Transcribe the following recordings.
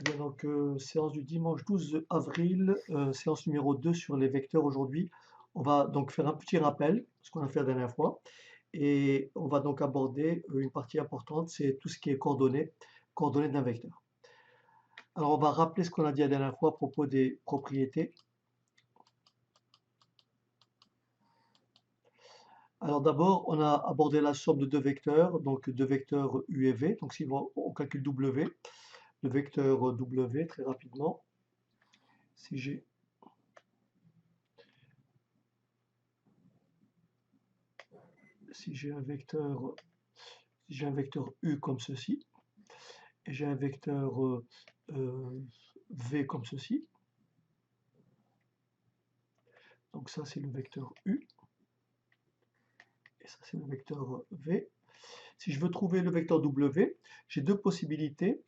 Bien, donc, séance du dimanche 12 avril, séance numéro 2 sur les vecteurs aujourd'hui. On va donc faire un petit rappel, ce qu'on a fait la dernière fois, et on va donc aborder une partie importante, c'est tout ce qui est coordonnées, coordonnées d'un vecteur. Alors on va rappeler ce qu'on a dit la dernière fois à propos des propriétés. Alors d'abord, on a abordé la somme de deux vecteurs, donc deux vecteurs U et V. Donc si on calcule W, le vecteur W très rapidement, si j'ai un vecteur, si j'ai un vecteur U comme ceci, et j'ai un vecteur V comme ceci, donc ça c'est le vecteur U, et ça c'est le vecteur V. Si je veux trouver le vecteur W, j'ai deux possibilités.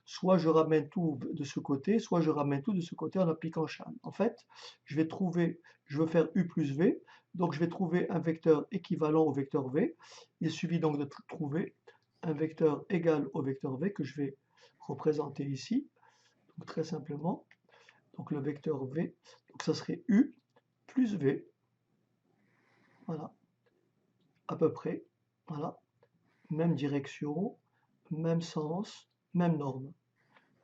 Soit je ramène tout de ce côté, soit je ramène tout de ce côté en appliquant Chan. En fait, je veux faire U plus V, donc je vais trouver un vecteur équivalent au vecteur V. Il suffit donc de trouver un vecteur égal au vecteur V que je vais représenter ici. Donc très simplement, donc le vecteur V, donc ça serait U plus V, voilà, à peu près, voilà, même direction, même sens, même norme.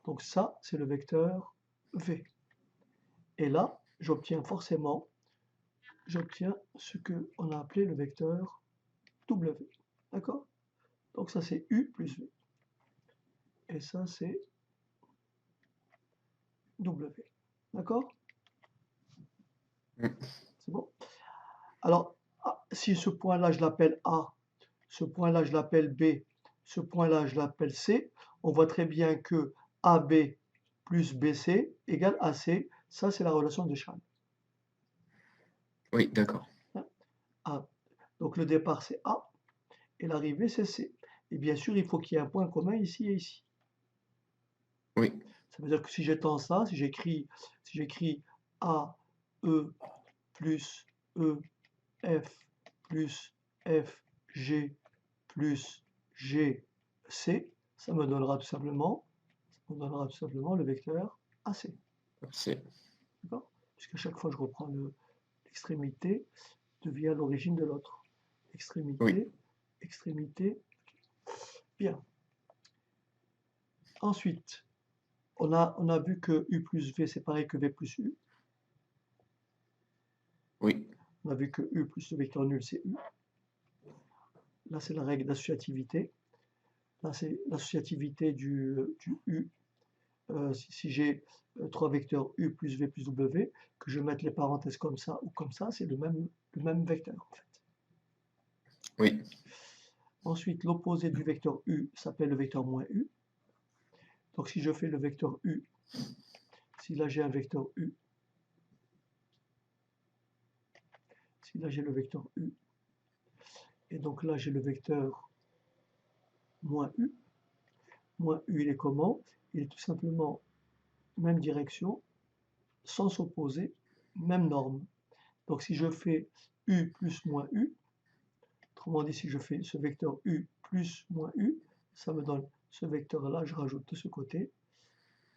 Donc ça, c'est le vecteur V. Et là, j'obtiens ce qu'on a appelé le vecteur W. D'accord? Donc ça, c'est U plus V. Et ça, c'est W. D'accord? Mm. C'est bon? Alors, si ce point-là, je l'appelle A, ce point-là, je l'appelle B, ce point-là, je l'appelle C, on voit très bien que AB plus BC égale AC. Ça, c'est la relation de Chan. Oui, d'accord. A. Donc le départ, c'est A, et l'arrivée, c'est C. Et bien sûr, il faut qu'il y ait un point commun ici et ici. Oui, Ça veut dire que si j'étends ça, si j'écris A, E plus E, F plus F, G plus G, C, ça me donnera tout simplement le vecteur AC. c'est D'accord? Puisqu'à chaque fois je reprends l'extrémité, devient l'origine de l'autre. oui, Extrémité, extrémité, bien. Ensuite, on a vu que U plus V c'est pareil que V plus U. oui, On a vu que U plus le vecteur nul c'est U. Là c'est la règle d'associativité. Là c'est l'associativité du U. Si j'ai trois vecteurs U plus V plus W, que je mette les parenthèses comme ça ou comme ça, c'est le même vecteur en fait. oui, Ensuite, l'opposé du vecteur U s'appelle le vecteur moins U. Donc si je fais le vecteur U, si là j'ai un vecteur U, si là j'ai le vecteur U, et donc là j'ai le vecteur moins U il est comment? Il est tout simplement même direction, sens opposé, même norme. Donc si je fais U plus moins U, autrement dit si je fais ce vecteur U plus moins U, ça me donne ce vecteur-là, je rajoute de ce côté,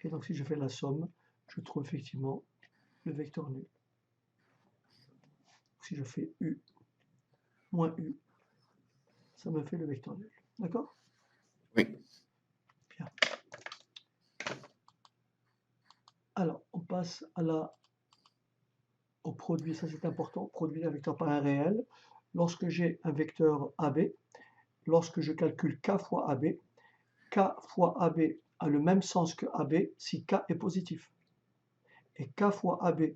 et donc si je fais la somme, je trouve effectivement le vecteur nul. Si je fais U moins U, ça me fait le vecteur nul. D'accord? oui, Bien. Alors, on passe au produit, ça c'est important, produit d'un vecteur par un réel. Lorsque j'ai un vecteur AB, lorsque je calcule K fois AB a le même sens que AB si K est positif. Et K fois AB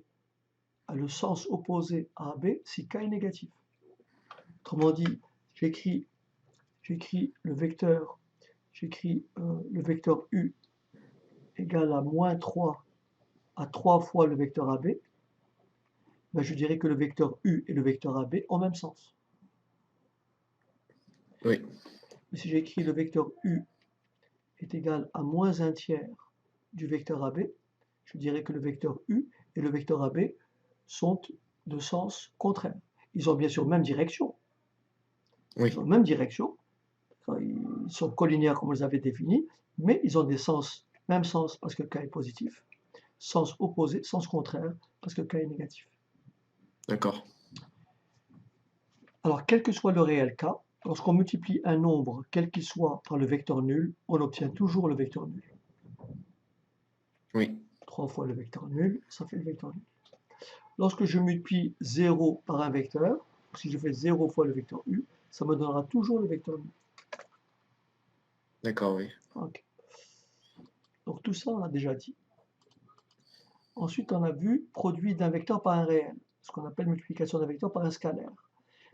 a le sens opposé à AB si K est négatif. Autrement dit, j'écris le vecteur U égale à moins 3 à 3 fois le vecteur AB, ben je dirais que le vecteur U et le vecteur AB ont même sens. oui, Mais si j'écris le vecteur U est égal à moins 1 tiers du vecteur AB, je dirais que le vecteur U et le vecteur AB sont de sens contraire. Ils ont bien sûr même direction. Ils oui, ont même direction. Ils sont collinéaires comme on les avait définis, mais ils ont des sens Même sens parce que K est positif. Sens opposé, sens contraire parce que K est négatif. D'accord. Alors, quel que soit le réel K, lorsqu'on multiplie un nombre, quel qu'il soit, par le vecteur nul, on obtient toujours le vecteur nul. Oui. 3 fois le vecteur nul, ça fait le vecteur nul. Lorsque je multiplie 0 par un vecteur, si je fais 0 fois le vecteur U, ça me donnera toujours le vecteur nul. D'accord, oui. Ok. Donc tout ça, on a déjà dit. Ensuite, on a vu produit d'un vecteur par un réel, ce qu'on appelle multiplication d'un vecteur par un scalaire.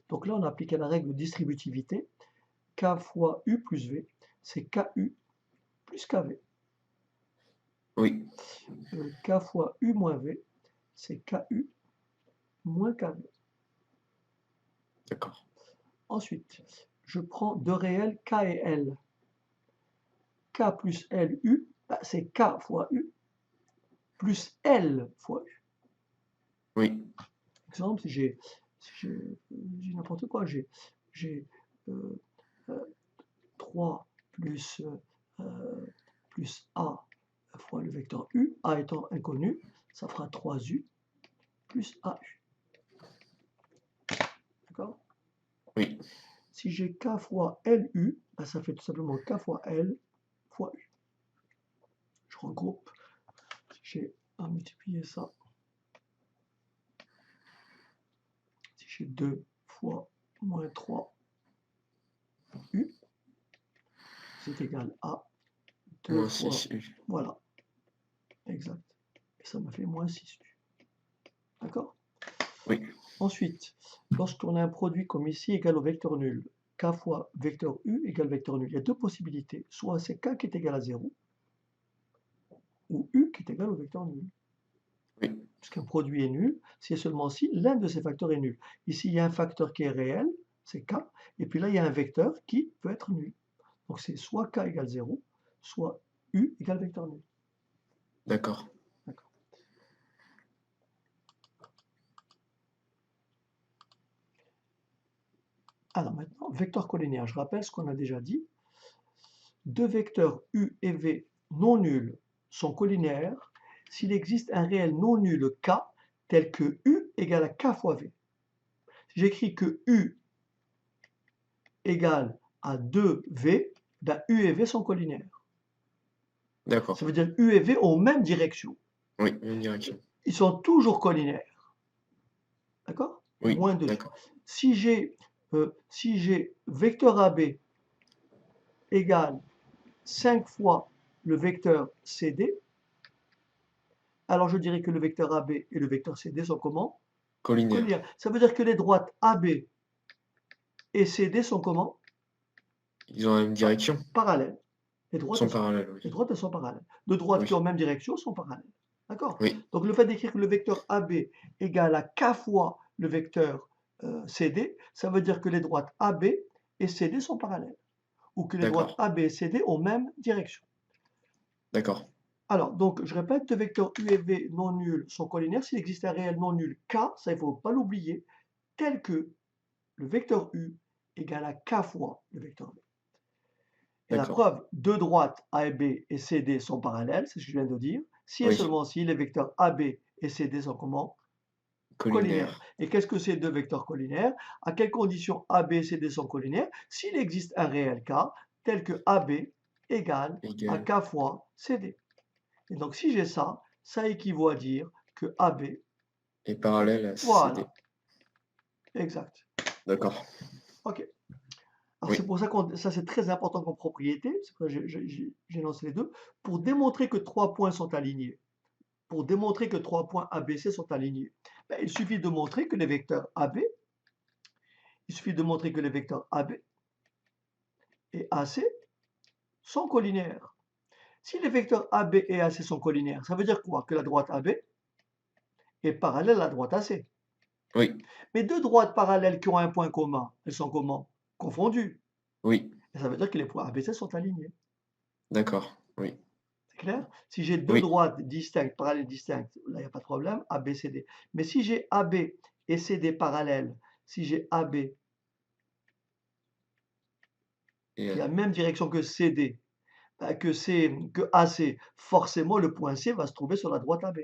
Donc là, on a appliqué la règle de distributivité. K fois U plus V, c'est KU plus KV. Oui. K fois U moins V, c'est KU moins KV. D'accord. Ensuite, je prends deux réels K et L. K plus L U, c'est K fois U plus L fois U. Oui. Exemple, si j'ai n'importe quoi, j'ai 3 plus A fois le vecteur U, A étant inconnu, ça fera 3U plus AU. D'accord? Oui. Si j'ai K fois LU, ça fait tout simplement K fois L fois U. Je regroupe, j'ai à multiplier ça. Si j'ai 2 fois moins 3 U, c'est égal à 2 Moins fois, 6U. voilà, exact. Et ça me fait moins 6U. D'accord? Oui. Ensuite, lorsqu'on a un produit comme ici égal au vecteur nul, K fois vecteur U égale vecteur nul, il y a deux possibilités. Soit c'est K qui est égal à 0, ou U qui est égal au vecteur nul. Oui. Puisqu'un produit est nul, si et seulement si l'un de ces facteurs est nul. Ici, il y a un facteur qui est réel, c'est K, et puis là, il y a un vecteur qui peut être nul. Donc c'est soit K égale 0, soit U égale vecteur nul. D'accord. D'accord. Alors maintenant, vecteur collinaire. Je rappelle ce qu'on a déjà dit. Deux vecteurs U et V non nuls sont collinaires s'il existe un réel non nul K tel que U égale à K fois V. Si j'écris que U égale à 2V, U et V sont collinaires. D'accord. Ça veut dire U et V ont même direction. Oui, même direction. Ils sont toujours collinaires. D'accord? Oui, Moins 2. d'accord. Si j'ai vecteur AB égale 5 fois le vecteur CD, alors je dirais que le vecteur AB et le vecteur CD sont comment? Collinaire. Collinaires. Ça veut dire que les droites AB et CD sont comment? Ils ont la même direction. Parallèles. Les Ils droites, sont elles sont, parallèles, les oui. droites, elles sont parallèles. Deux droites qui ont Oui. même direction sont parallèles. D'accord? Oui. Donc le fait d'écrire que le vecteur AB égale à K fois le vecteur CD, ça veut dire que les droites AB et CD sont parallèles. Ou que les droites D'accord. AB et CD ont même direction. D'accord. Alors, donc, je répète, deux vecteurs U et V non nuls sont collinaires s'il existe un réel non nul K, ça il ne faut pas l'oublier, tel que le vecteur U égale à K fois le vecteur V. Et la D'accord. preuve, deux droites A et B et CD sont parallèles, c'est ce que je viens de dire, si et Oui. seulement si les vecteurs AB et CD sont comment? Collinaires. Collinaire. Et qu'est-ce que c'est deux vecteurs collinaires? À quelles conditions AB et CD sont collinaires? S'il existe un réel K, tel que AB égale à Égal. K fois CD. Et donc si j'ai ça, ça équivaut à dire que AB, Et parallèle à CD. voilà, exact. D'accord. Ok. Alors c'est Oui. pour ça que ça c'est très important comme propriété, c'est pour ça que j'ai lancé les deux, pour démontrer que trois points sont alignés. Pour démontrer que trois points ABC sont alignés, il suffit de montrer que les vecteurs AB, il suffit de montrer que les vecteurs AB et AC sont collinaires. Si les vecteurs AB et AC sont collinaires, ça veut dire quoi? Que la droite AB est parallèle à la droite AC. Oui. Mais deux droites parallèles qui ont un point commun, elles sont comment? Confondues. Oui. Et ça veut dire que les points ABC sont alignés. D'accord. Oui. C'est clair? Si j'ai deux Oui. droites distinctes, parallèles distinctes, là, il n'y a pas de problème, AB, CD. Mais si j'ai AB et CD parallèles, si j'ai AB Et qui a la même direction que CD, que AC, forcément le point C va se trouver sur la droite AB.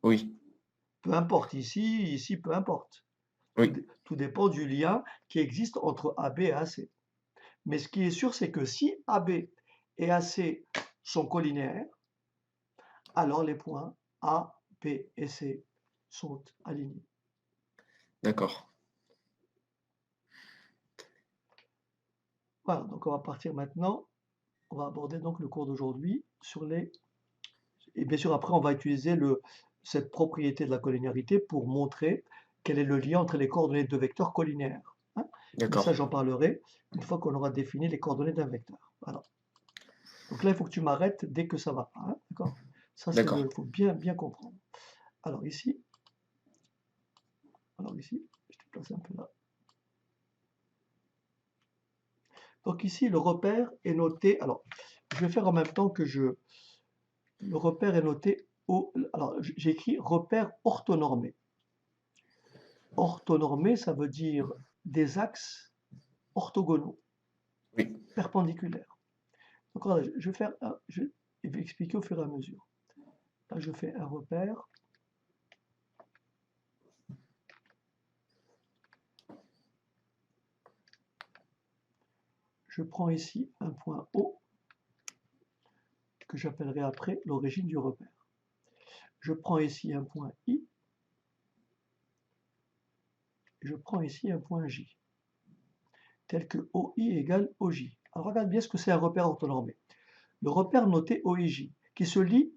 Oui, Peu importe, ici, peu importe. oui, Tout dépend du lien qui existe entre AB et AC. Mais ce qui est sûr, c'est que si AB et AC sont collinéaires, alors les points A, B et C sont alignés. d'accord. Voilà, donc on va partir maintenant. On va aborder donc le cours d'aujourd'hui sur les... Et bien sûr, après, on va utiliser cette propriété de la collinéarité pour montrer quel est le lien entre les coordonnées de vecteurs collinéaires. Hein. Mais ça, D'accord. j'en parlerai une fois qu'on aura défini les coordonnées d'un vecteur. Voilà. Donc là, il faut que tu m'arrêtes dès que ça va. Hein, d'accord? Ça, D'accord. il faut bien comprendre. Alors ici, je te place un peu là. Donc ici, le repère est noté. Alors, je vais faire en même temps que le repère est noté au. Alors, j'ai écrit repère orthonormé. Orthonormé, ça veut dire des axes orthogonaux, Oui, perpendiculaires. Donc, voilà, je vais faire je vais expliquer au fur et à mesure. Là, je fais un repère. Je prends ici un point O que j'appellerai après l'origine du repère. Je prends ici un point I. Je prends ici un point J, tel que OI égale OJ. Alors regarde bien ce que c'est un repère orthonormé. Le repère noté OIJ, qui se lit,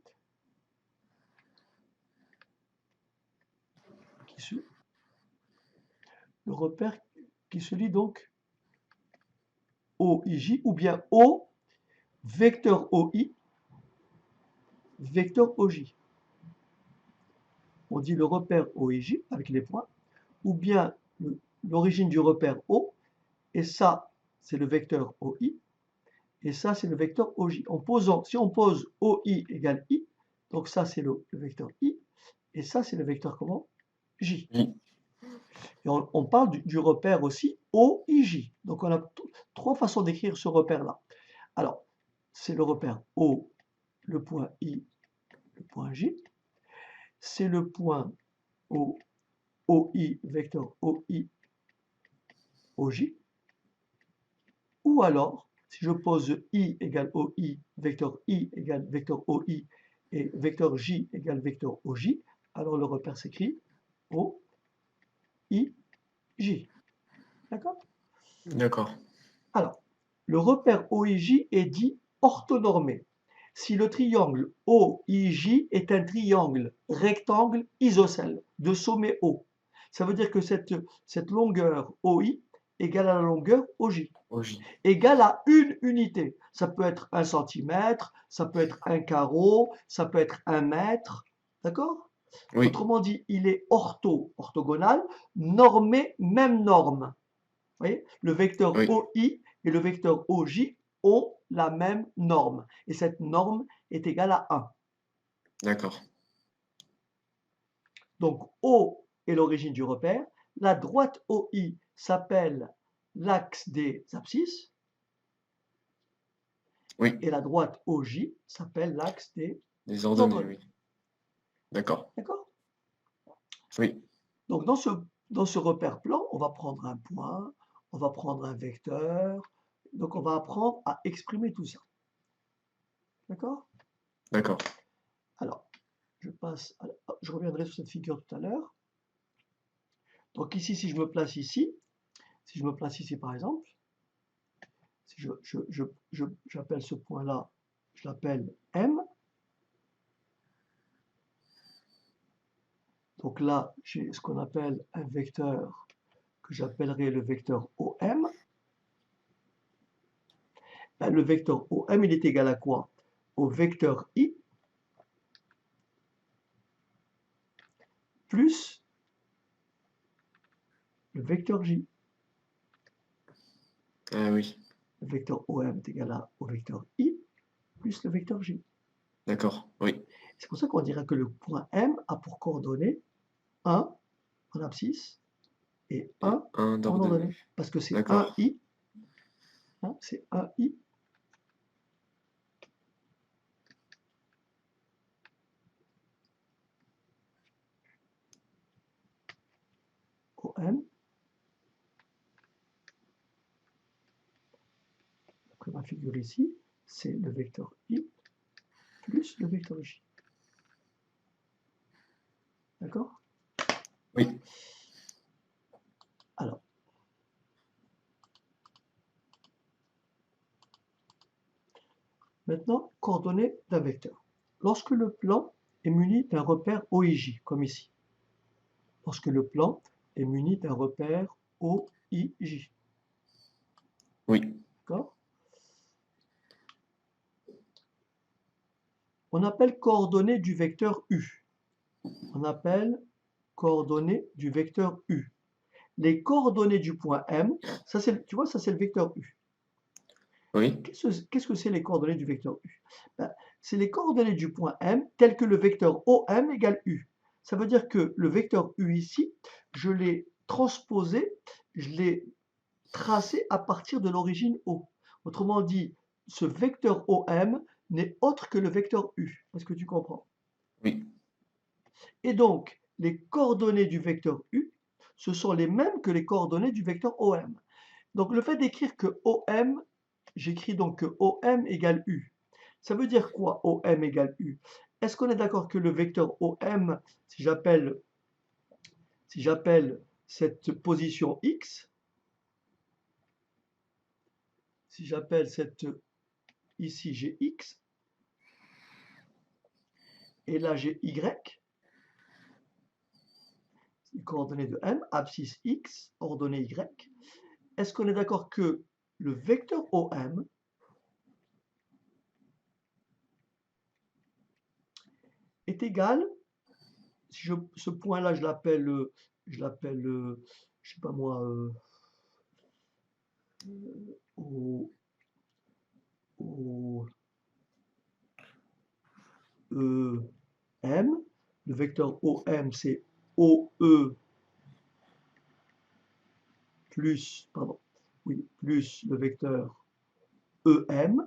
le repère qui se lit donc OIJ, ou bien O, vecteur OI, vecteur OJ. On dit le repère OIJ avec les points, ou bien l'origine du repère O, et ça, c'est le vecteur OI, et ça, c'est le vecteur OJ. Si on pose OI égale I, donc ça, c'est le vecteur I, et ça, c'est le vecteur comment? J. oui, Et on parle du repère aussi OIJ. Donc on a trois façons d'écrire ce repère-là. Alors, c'est le repère O, le point I, le point J. C'est le point O, OI, vecteur OI, OJ. Ou alors, si je pose I égale OI, vecteur I égale vecteur OI, et vecteur J égale vecteur OJ, alors le repère s'écrit O, I, J. D'accord? d'accord. Alors, le repère OIJ est dit orthonormé si le triangle OIJ est un triangle rectangle isocèle de sommet O. Ça veut dire que cette longueur OI égale à la longueur OJ, OJ. égale à une unité. Ça peut être 1 centimètre, ça peut être un carreau, ça peut être 1 mètre. D'accord? Oui, Autrement dit, il est orthogonal, normé, même norme. Vous voyez, le vecteur oui, OI et le vecteur OJ ont la même norme. Et cette norme est égale à 1. d'accord. Donc O est l'origine du repère. La droite OI s'appelle l'axe des abscisses. Oui, Et la droite OJ s'appelle l'axe des des ordonnées, ordonnées. oui. D'accord. D'accord? Oui, Donc dans ce repère plan, on va prendre un point, on va prendre un vecteur. Donc on va apprendre à exprimer tout ça. D'accord? d'accord. Alors, je reviendrai sur cette figure tout à l'heure. Donc ici, si je me place ici, par exemple, si j'appelle ce point-là, je l'appelle M. Donc là, j'ai ce qu'on appelle un vecteur que j'appellerai le vecteur OM. Ben, le vecteur OM, il est égal à quoi? Au vecteur I plus le vecteur J. Ah oui, Le vecteur OM est égal au vecteur I plus le vecteur J. d'accord. Oui. C'est pour ça qu'on dirait que le point M a pour coordonnées 1 en abscisse et Et 1 un en d'ordonnée. ordonnée. Parce que c'est D'accord. 1i, hein, c'est 1i OM. Donc ma figure ici, c'est le vecteur I plus le vecteur J. D'accord? Oui. Alors, maintenant, coordonnées d'un vecteur. Lorsque le plan est muni d'un repère OIJ, comme ici. Lorsque le plan est muni d'un repère OIJ. Oui. D'accord? On appelle coordonnées du vecteur U. On appelle coordonnées du vecteur U. Les coordonnées du point M, ça c'est, tu vois, ça c'est le vecteur U. Oui. Qu'est-ce que c'est les coordonnées du vecteur U? Ben, c'est les coordonnées du point M telles que le vecteur OM égale U. Ça veut dire que le vecteur U ici, je l'ai transposé, je l'ai tracé à partir de l'origine O. Autrement dit, ce vecteur OM n'est autre que le vecteur U. Est-ce que tu comprends? Oui. Et donc, les coordonnées du vecteur U, ce sont les mêmes que les coordonnées du vecteur OM. Donc, le fait d'écrire que OM, j'écris donc que OM égale U. Ça veut dire quoi, OM égale U? Est-ce qu'on est d'accord que le vecteur OM, si j'appelle cette position X, si j'appelle cette, ici j'ai X, et là j'ai Y, les coordonnées de M, abscisse X, ordonnée Y, est-ce qu'on est d'accord que le vecteur OM est égal, si ce point-là je l'appelle, je sais pas moi, au EM, le vecteur OM c'est OE plus, pardon, oui, plus le vecteur EM.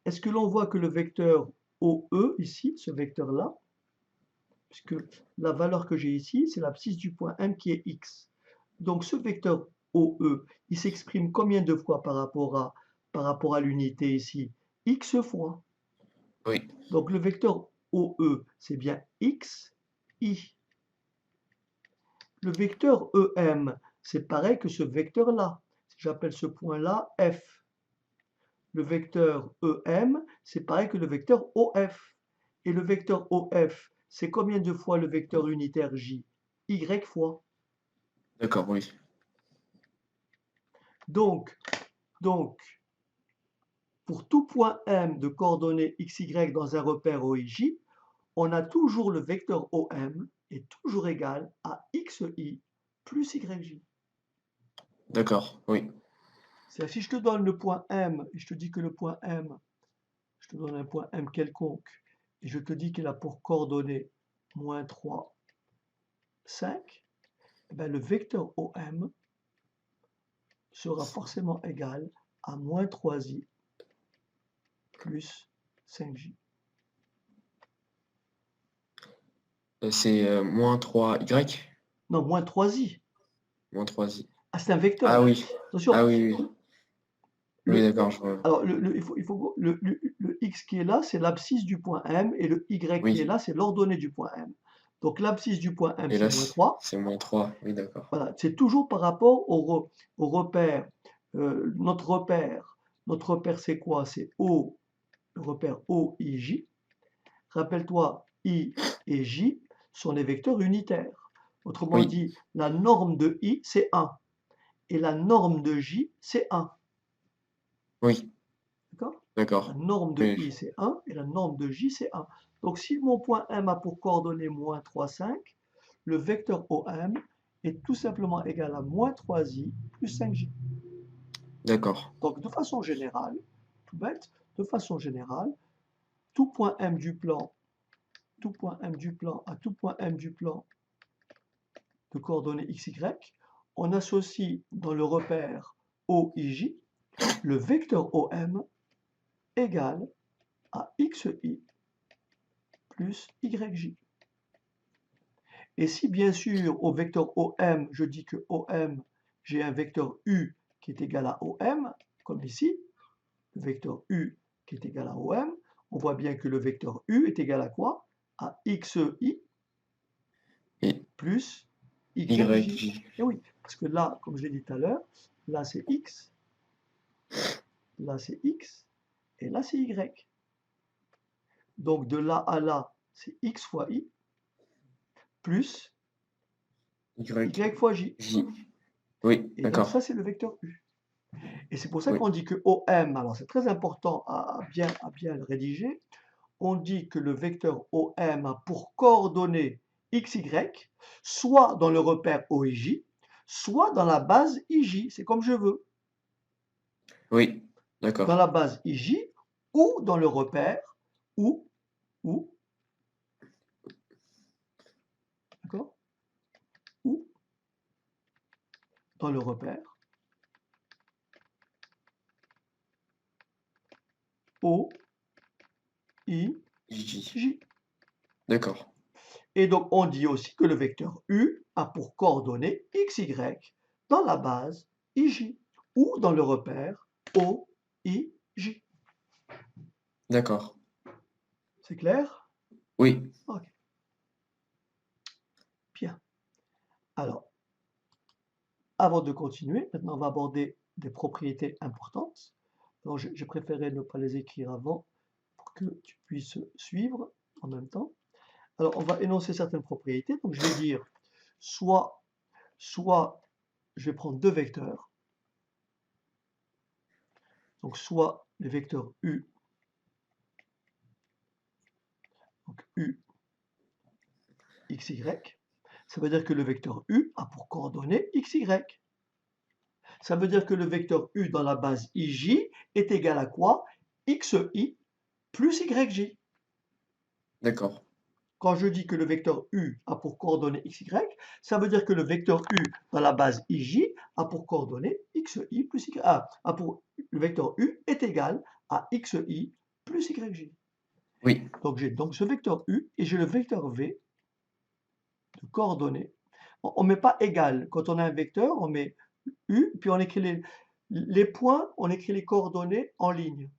Est-ce que l'on voit que le vecteur OE ici, ce vecteur-là, puisque la valeur que j'ai ici, c'est l'abscisse du point M qui est X. Donc ce vecteur OE, il s'exprime combien de fois par rapport à l'unité ici? X fois. Oui. Donc le vecteur OE, c'est bien X, I. Le vecteur EM, c'est pareil que ce vecteur-là. J'appelle ce point-là F. Le vecteur EM, c'est pareil que le vecteur OF. Et le vecteur OF, c'est combien de fois le vecteur unitaire J? Y fois. D'accord, oui. Donc, pour tout point M de coordonnées XY dans un repère OIJ, on a toujours le vecteur OM est toujours égal à XI plus YJ. D'accord, oui. C'est-à-dire, si je te donne le point M, et je te dis que le point M, je te donne un point M quelconque, et je te dis qu'il a pour coordonnées moins 3, 5, eh bien, le vecteur OM sera forcément égal à moins 3i plus 5j. C'est moins 3y, Non, moins 3i. moins 3i. Ah, c'est un Ah vecteur. oui. Attention, Ah oui, oui. Oui, le, d'accord, je vois. alors le x qui est là, c'est l'abscisse du point M, et le y qui est Oui. là, c'est l'ordonnée du point M. Donc l'abscisse du point M, Et c'est là, moins 3. c'est moins 3. Oui, d'accord. Voilà, c'est toujours par rapport au repère. Notre repère, c'est quoi? C'est O, le repère OIJ. Rappelle-toi, I et J sont des vecteurs unitaires. Autrement Oui, dit, la norme de I, c'est 1. Et la norme de J, c'est 1. oui, D'accord? La d'accord. norme de Oui, I, c'est 1. Et la norme de J, c'est 1. Donc, si mon point M a pour coordonnée moins 3, 5, le vecteur OM est tout simplement égal à moins 3i plus 5j. d'accord. Donc, de façon générale, tout bête, de façon générale, tout point M du plan, tout point M du plan à tout point M du plan de coordonnées xy, on associe dans le repère OIJ le vecteur OM égal à xi plus yj. Et si bien sûr au vecteur OM, je dis que OM, j'ai un vecteur U qui est égal à OM, comme ici, le vecteur U qui est égal à OM, on voit bien que le vecteur U est égal à quoi? À XI Et plus YJ. YJ. Et oui, parce que là, comme je l'ai dit tout à l'heure, là c'est X, là c'est X, et là c'est Y. Donc de là à là, c'est X fois I, plus Y fois J. J. Oui, Et donc ça, d'accord. c'est le vecteur U. Et c'est pour ça Oui. qu'on dit que OM, alors c'est très important à bien le rédiger, on dit que le vecteur OM a pour coordonnées XY, soit dans le repère OIJ, soit dans la base IJ, c'est comme je veux. Oui, Dans d'accord. la base IJ ou dans le repère ou, d'accord, ou dans le repère J. OIJ. D'accord. Et donc, on dit aussi que le vecteur U a pour coordonnée XY dans la base IJ ou dans le repère OIJ. D'accord. C'est clair? Oui. Ok, bien. Alors, avant de continuer, maintenant on va aborder des propriétés importantes. Alors, j'ai préféré ne pas les écrire avant pour que tu puisses suivre en même temps. Alors, on va énoncer certaines propriétés. Donc, je vais dire soit je vais prendre deux vecteurs. Donc, soit les vecteurs U, donc U, XY. Ça veut dire que le vecteur U a pour coordonnée XY. Ça veut dire que le vecteur U dans la base IJ est égal à quoi? XI plus YJ. D'accord. Quand je dis que le vecteur U a pour coordonnée XY, ça veut dire que le vecteur U dans la base IJ a pour coordonnée XI plus YJ. Le vecteur U est égal à XI plus YJ. Oui. Donc j'ai donc ce vecteur U et j'ai le vecteur V de coordonnées. On ne met pas égal. Quand on a un vecteur, on met U, puis on écrit les points, on écrit les coordonnées en ligne.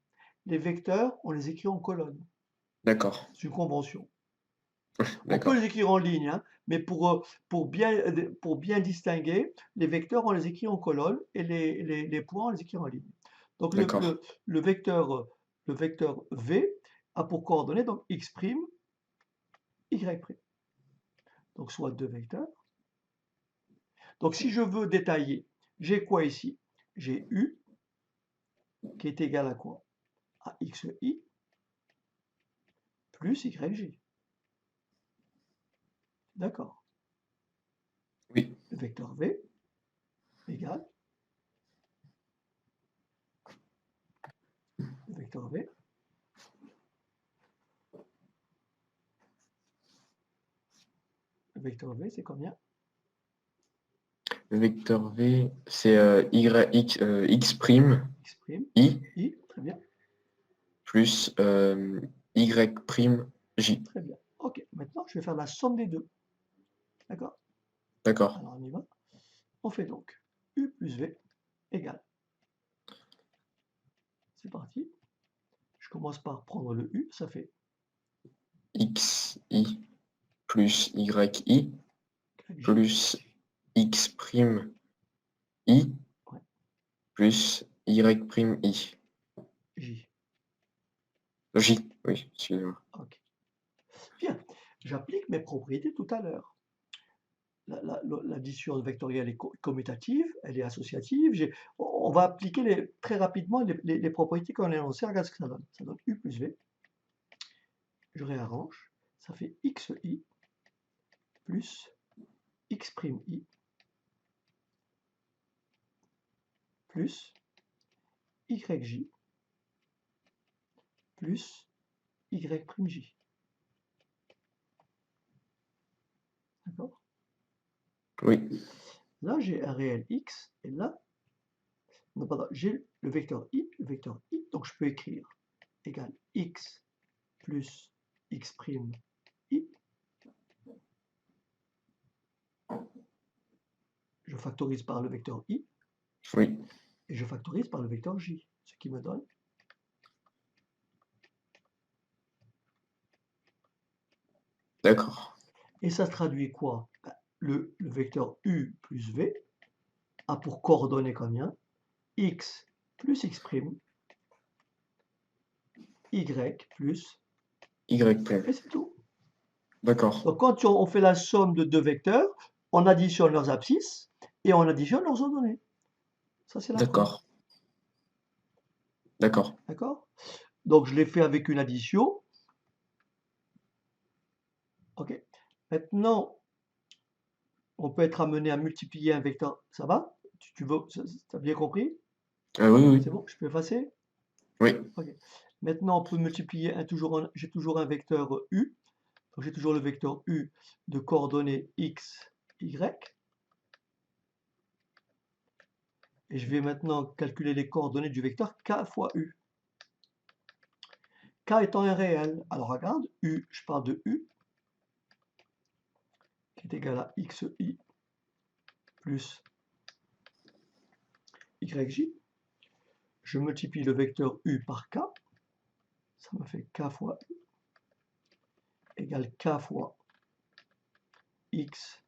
Les vecteurs, on les écrit en colonne. D'accord. C'est une convention. On peut les D'accord. écrire en ligne, hein, mais pour bien distinguer, les vecteurs, on les écrit en colonne et les points, on les écrit en ligne. Donc D'accord. le vecteur V a pour coordonnées donc x', y'. Donc soit deux vecteurs. Donc si je veux détailler, j'ai quoi ici? J'ai U qui est égal à quoi? À XI plus YJ. D'accord. Oui. Le vecteur V égale le vecteur V. Le vecteur V, c'est combien? Le vecteur V, c'est X prime X', I I, très bien, plus Y prime J. très bien. Ok, maintenant je vais faire la somme des deux. D'accord? D'accord. Alors on y va. On fait donc U plus V égale. C'est parti. Je commence par prendre le U, ça fait XI plus YI YJ. plus X prime I Ouais, plus Y prime I. J. J, oui, excusez-moi. Ok. Bien, j'applique mes propriétés tout à l'heure. L'addition vectorielle est commutative, elle est associative. On va appliquer très rapidement les propriétés qu'on a énoncées. Regarde ce que ça donne. Ça donne U plus V. Je réarrange. Ça fait XI plus X'I plus YJ plus Y'J. D'accord? Oui, Là, j'ai un réel X et là, non, pardon, j'ai le vecteur I, donc je peux écrire égal X plus X' I je factorise par le vecteur I, Oui. et je factorise par le vecteur J, ce qui me donne D'accord. et ça se traduit quoi? Ben, le vecteur U plus V a pour coordonnées combien? X plus X', Y plus, Y prime. et c'est tout. D'accord. Donc quand on fait la somme de deux vecteurs, on additionne leurs abscisses et on additionne leurs ordonnées. Ça, c'est la preuve. D'accord. D'accord. D'accord? Donc je l'ai fait avec une addition. OK. Maintenant, on peut être amené à multiplier un vecteur. Ça va? Tu veux, as bien compris? Ah oui, oui. C'est bon? Je peux effacer? Oui. OK. Maintenant, on peut multiplier j'ai toujours un vecteur U. Donc j'ai toujours le vecteur U de coordonnées X, Y. Et je vais maintenant calculer les coordonnées du vecteur K fois U. K étant un réel. Alors regarde, U, je parle de U, qui est égal à XI plus YJ. Je multiplie le vecteur U par K. Ça me fait K fois U égale K fois XI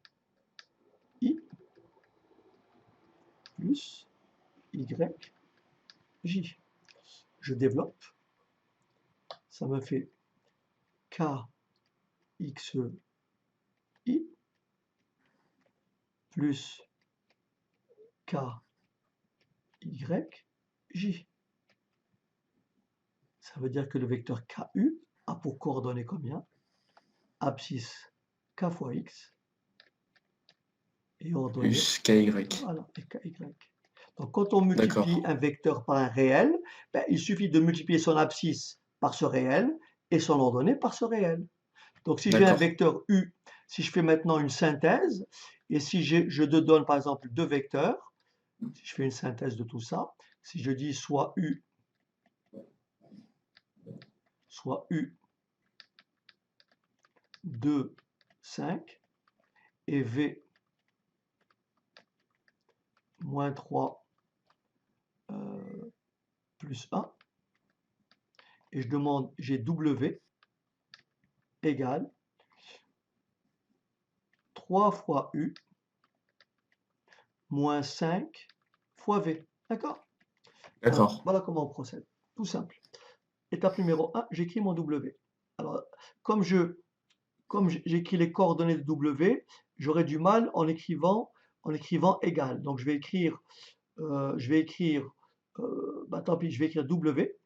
plus YJ. Je développe. Ça me fait KXI plus KYJ. Ça veut dire que le vecteur KU a pour coordonnées combien? Abscisse K fois X et ordonnée, Plus KY. voilà, et KY. Donc quand on multiplie D'accord. un vecteur par un réel, ben, il suffit de multiplier son abscisse par ce réel et son ordonnée par ce réel. Donc si j'ai un D'accord. vecteur U, si je fais maintenant une synthèse, et si je donne par exemple deux vecteurs, si je fais une synthèse de tout ça, si je dis soit U 2, 5 et V moins 3 plus 1, et je demande, j'ai W égale 3 fois U moins 5 fois V. D'accord? Alors, D'accord. voilà comment on procède. Tout simple. Étape numéro 1, j'écris mon W. Alors, comme j'écris les coordonnées de W, j'aurai du mal en écrivant égal. Donc, je vais écrire, bah, tant pis, je vais écrire W.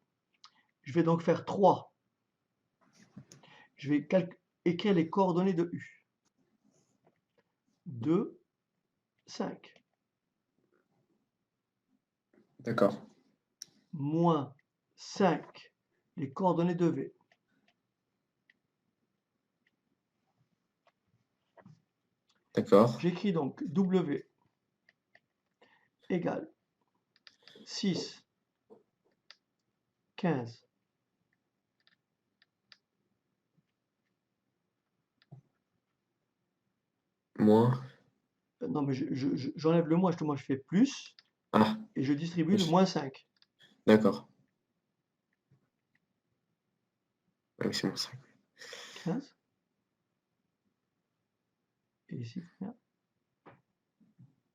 Je vais donc faire 3. Je vais écrire les coordonnées de U. 2, 5. D'accord. Moins 5, les coordonnées de V. D'accord. J'écris donc W égale 6, 15. Moins. Non, mais j'enlève le moins, justement, je fais plus Ah, et je distribue le oui. moins 5. D'accord. Ah oui, c'est moins 5. 15. Et ici, combien?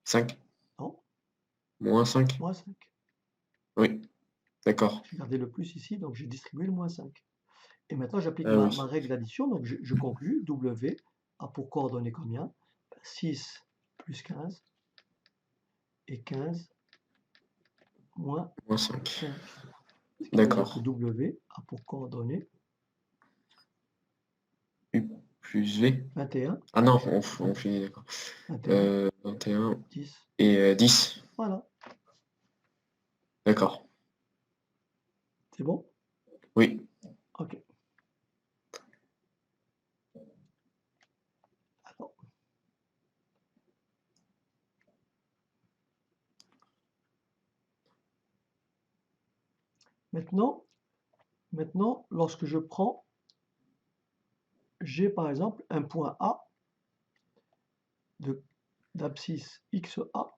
5. Non, Moins 5. moins 5. Oui. D'accord. J'ai gardé le plus ici, donc j'ai distribué le moins 5. Et maintenant, j'applique Ah ma oui. règle d'addition, donc je conclus. W a pour coordonnées combien? 6 plus 15 et 15 moins Moins 5. 5. Ce qui veut dire que D'accord. W a pour coordonnées U plus V. 21, Ah non, on finit, d'accord. 21, 21 10. et 10. Voilà, D'accord. c'est bon? Oui. OK. Alors, maintenant, lorsque je prends, j'ai par exemple un point A de d'abscisse XA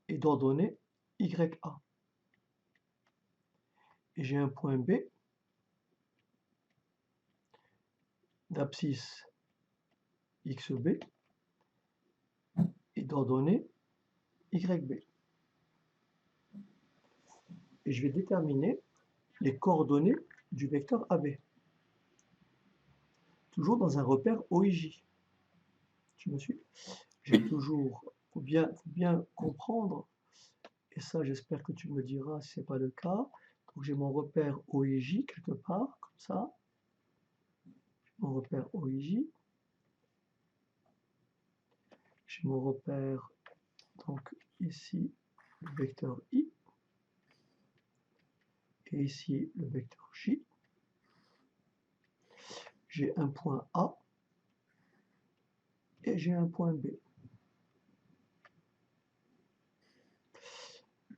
et d'ordonnée YA. Et j'ai un point B d'abscisse XB et d'ordonnée YB. Et je vais déterminer les coordonnées du vecteur AB. Toujours dans un repère OIJ. Tu me suis? J'ai toujours, faut bien comprendre, et ça j'espère que tu me diras si ce n'est pas le cas. Donc j'ai mon repère OIJ quelque part, comme ça. Mon repère OIJ. J'ai mon repère, donc ici, le vecteur I. Et ici, le vecteur J. J'ai un point A et j'ai un point B.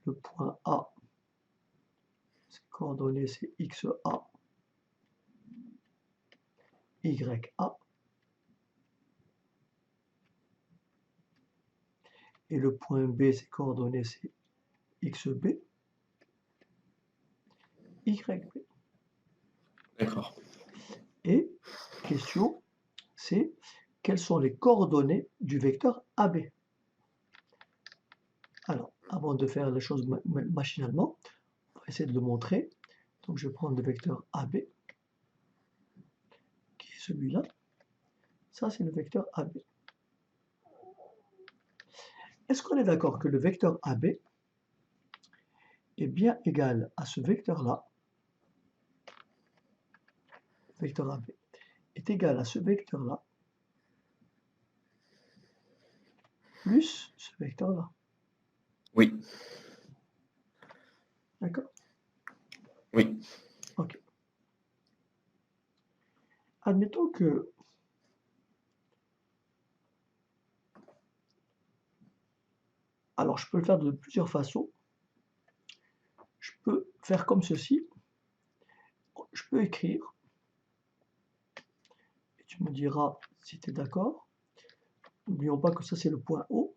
Le point A, ses coordonnées, c'est XA, YA. Et le point B, ses coordonnées, c'est XB, YB. D'accord. Et question, c'est quelles sont les coordonnées du vecteur AB? Alors, avant de faire les choses machinalement, on va essayer de le montrer. Donc, je vais prendre le vecteur AB, qui est celui-là. Ça, c'est le vecteur AB. Est-ce qu'on est d'accord que le vecteur AB est bien égal à ce vecteur-là? Le vecteur AB est égal à ce vecteur-là plus ce vecteur-là. Oui. D'accord? Oui. Ok. Admettons que alors je peux le faire de plusieurs façons. Je peux faire comme ceci. Je peux écrire. Et tu me diras si tu es d'accord. N'oublions pas que ça c'est le point O.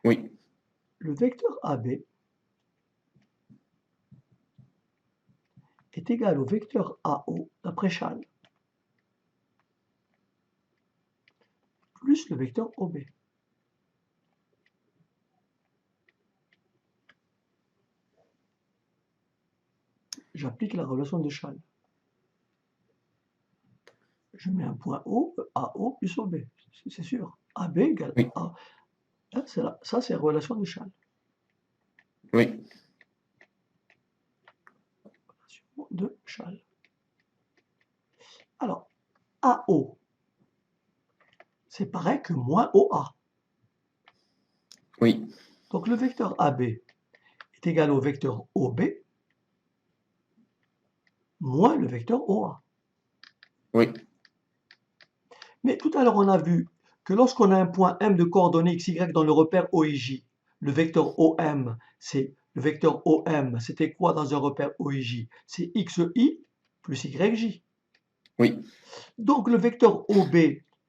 Oui. Le vecteur AB est égal au vecteur AO d'après Chasles plus le vecteur OB. J'applique la relation de Chasles. Je mets un point O, AO plus OB, c'est sûr. AB égale Oui. A. Ça, c'est la relation de Chasles. Oui. Relation de Chasles. Alors, AO, c'est pareil que moins OA. Oui. Donc le vecteur AB est égal au vecteur OB moins le vecteur OA. Oui. Mais tout à l'heure, on a vu que lorsqu'on a un point M de coordonnées XY dans le repère OIJ, le vecteur OM, c'est le vecteur OM, c'était quoi dans un repère OIJ? C'est XI plus YJ. Oui. Donc le vecteur OB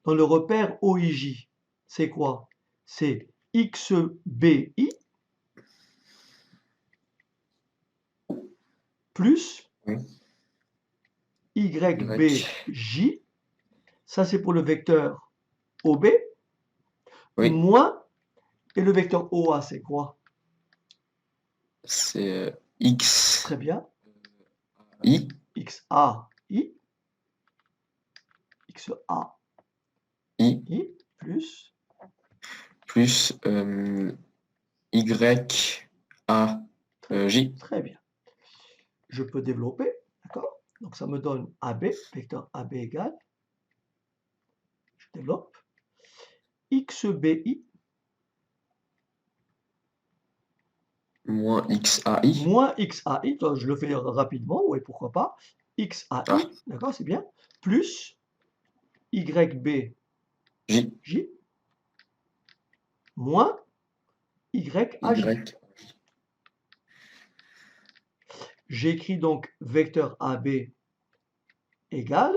dans le repère OIJ, c'est quoi? C'est XBI plus Oui. YBJ. Ça, c'est pour le vecteur OB. Oui. Moins, et le vecteur OA, c'est quoi? C'est X. Très bien. I. XAI. XAI plus. Plus YAJ. Très bien. Je peux développer, d'accord? Donc ça me donne AB, vecteur AB égale. Je développe. XBI Moins XAI. moins XAI, donc je le fais rapidement, oui, pourquoi pas. XAI, Ah. d'accord, c'est bien. Plus YBJ moins YAJ. Y. J'écris donc vecteur AB égale,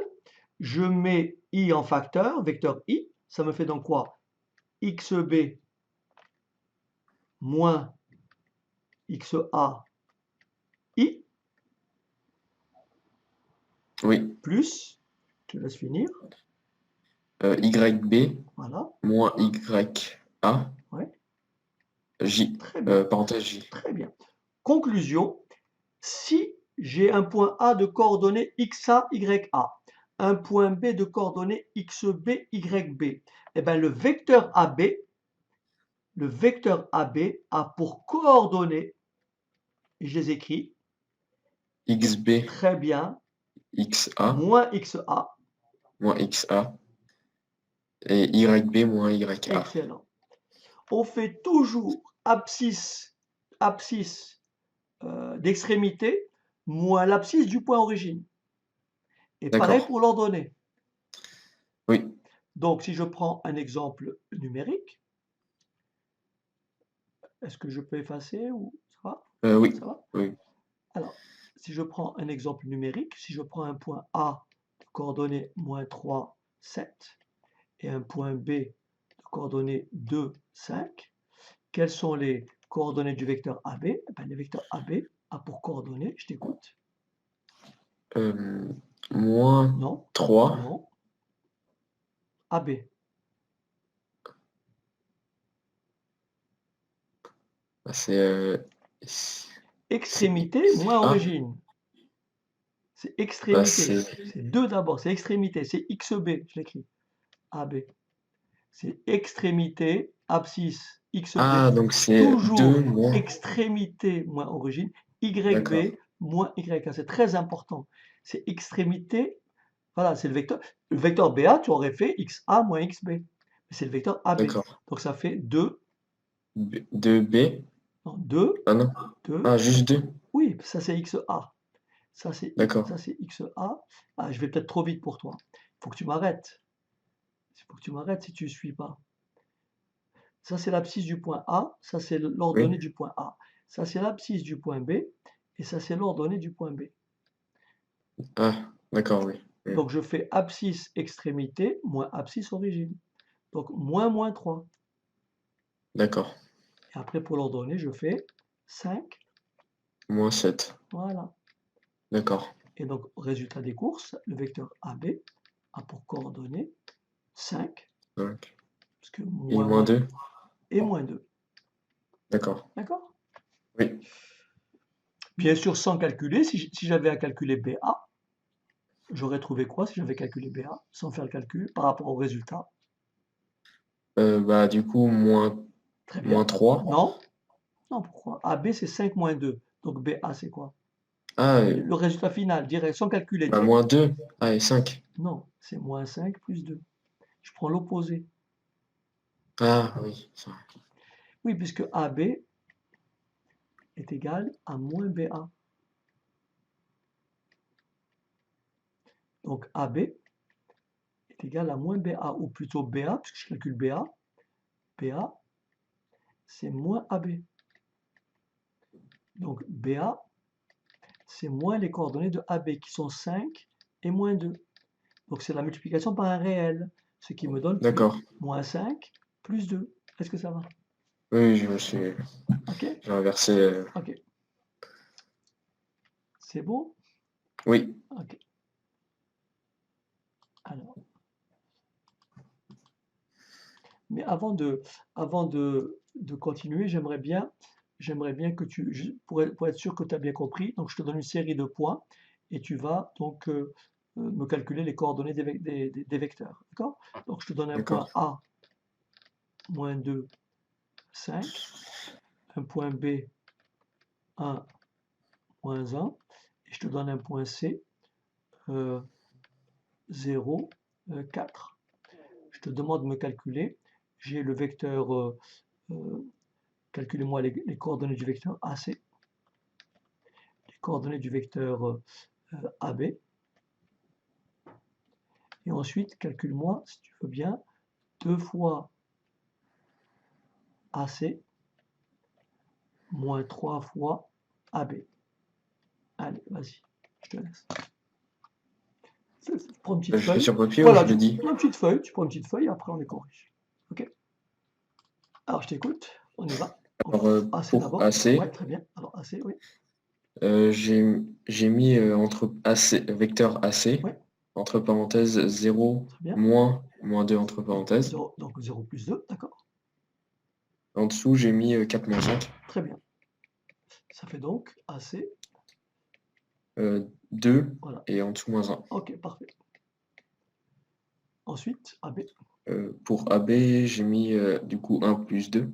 je mets I en facteur, vecteur I, ça me fait donc quoi? XB moins XA I Oui. plus, je te laisse finir, YB voilà, moins YA ouais, J. très bien, Parenthèse J. très bien. Conclusion, si j'ai un point A de coordonnées XA, YA, un point B de coordonnées XB, YB, eh bien le vecteur AB a pour coordonnées, et je les écris, XB très bien, XA moins XA, moins XA et YB moins YA. excellent. On fait toujours abscisse d'extrémité moins l'abscisse du point origine. Et pareil D'accord. pour l'ordonnée. Oui. Donc, si je prends un exemple numérique, est-ce que je peux effacer ou ça va? Oui. Ça va? Oui. Alors, si je prends un exemple numérique, si je prends un point A de coordonnées moins 3, 7 et un point B de coordonnées 2, 5, quelles sont les coordonnées du vecteur AB? Eh bien, le vecteur AB a pour coordonnées, je t'écoute. Moins Non, 3. non, AB. C'est Extrémité moins A. origine. C'est Bah, extrémité. c'est C'est 2 d'abord, c'est extrémité, c'est XB, je l'écris. AB. C'est extrémité, abscisse, XB. Ah, donc c'est 2 Toujours moins. extrémité moins origine, D'accord. YB moins YA. C'est très important. C'est extrémité, voilà, c'est le vecteur. Le vecteur BA, tu aurais fait XA moins XB. Mais c'est le vecteur AB. D'accord. Donc ça fait 2, 2B. non, 2, Ah non. 2. Ah, juste 2. Oui, ça c'est XA. Ça c'est D'accord. XA. Ah, je vais peut-être trop vite pour toi. Il faut que tu m'arrêtes. Il faut que tu m'arrêtes si tu ne suis pas. Ça, c'est l'abscisse du point A. Ça, c'est l'ordonnée Oui. du point A. Ça, c'est l'abscisse du point B. Et ça, c'est l'ordonnée du point B. Ah, d'accord, oui. Oui. Donc, je fais abscisse extrémité moins abscisse origine. Donc, moins 3. D'accord. Et après, pour l'ordonnée, je fais 5. Moins 7. Voilà. D'accord. Et donc, résultat des courses, le vecteur AB a pour coordonnées 5, 5. parce que Et moins, moins 2. et moins 2. D'accord. D'accord? Oui. Bien sûr, sans calculer, si j'avais à calculer BA, j'aurais trouvé quoi si j'avais calculé BA, sans faire le calcul, par rapport au résultat? Bah, du coup, moins, Très moins bien. 3. Non, non, pourquoi? AB, c'est 5 moins 2. Donc BA, c'est quoi? Ah, Le résultat final, direct, sans calculer, bah, direct. moins 2. Ah, et 5. Non, c'est moins 5 plus 2. Je prends l'opposé. Ah, oui. Ça. Oui, puisque AB est égal à moins BA. Donc AB est égal à moins BA, ou plutôt BA, puisque je calcule BA. BA, c'est moins AB. Donc BA, c'est moins les coordonnées de AB, qui sont 5 et moins 2. Donc c'est la multiplication par un réel, ce qui me donne plus, D'accord. moins 5 plus 2. Est-ce que ça va? Oui, je me suis. Ok? J'ai inversé. Ok. C'est bon? Oui. Ok. Alors, mais avant de continuer, j'aimerais bien que pour être sûr que tu as bien compris, donc je te donne une série de points et tu vas donc me calculer les coordonnées des vecteurs. D'accord? Donc je te donne un point D'accord. A, moins 2, 5, un point B, 1, moins 1, et je te donne un point C, 0, 4. Je te demande de me calculer. J'ai le vecteur, calculez-moi les coordonnées du vecteur AC, les coordonnées du vecteur AB, et ensuite calcule-moi, si tu veux bien, 2 fois AC moins 3 fois AB. Allez, vas-y, je te laisse. Prends une petite Je fais feuille. sur papier ou Voilà, je le dis? prends une petite feuille, tu prends une petite feuille, après on les corrige. OK? Alors je t'écoute, on y va. Alors, AC pour d'abord. AC, Ouais, très bien. Alors AC, oui. j'ai mis entre AC, vecteur AC, Ouais, entre parenthèses 0, très bien. moins 2 entre parenthèses. Donc 0 plus 2, d'accord. En dessous, j'ai mis 4 moins 5. Très bien. Ça fait donc AC, 2 voilà. et en dessous moins 1. OK, parfait. Ensuite, AB, Pour AB, j'ai mis du coup 1 plus 2.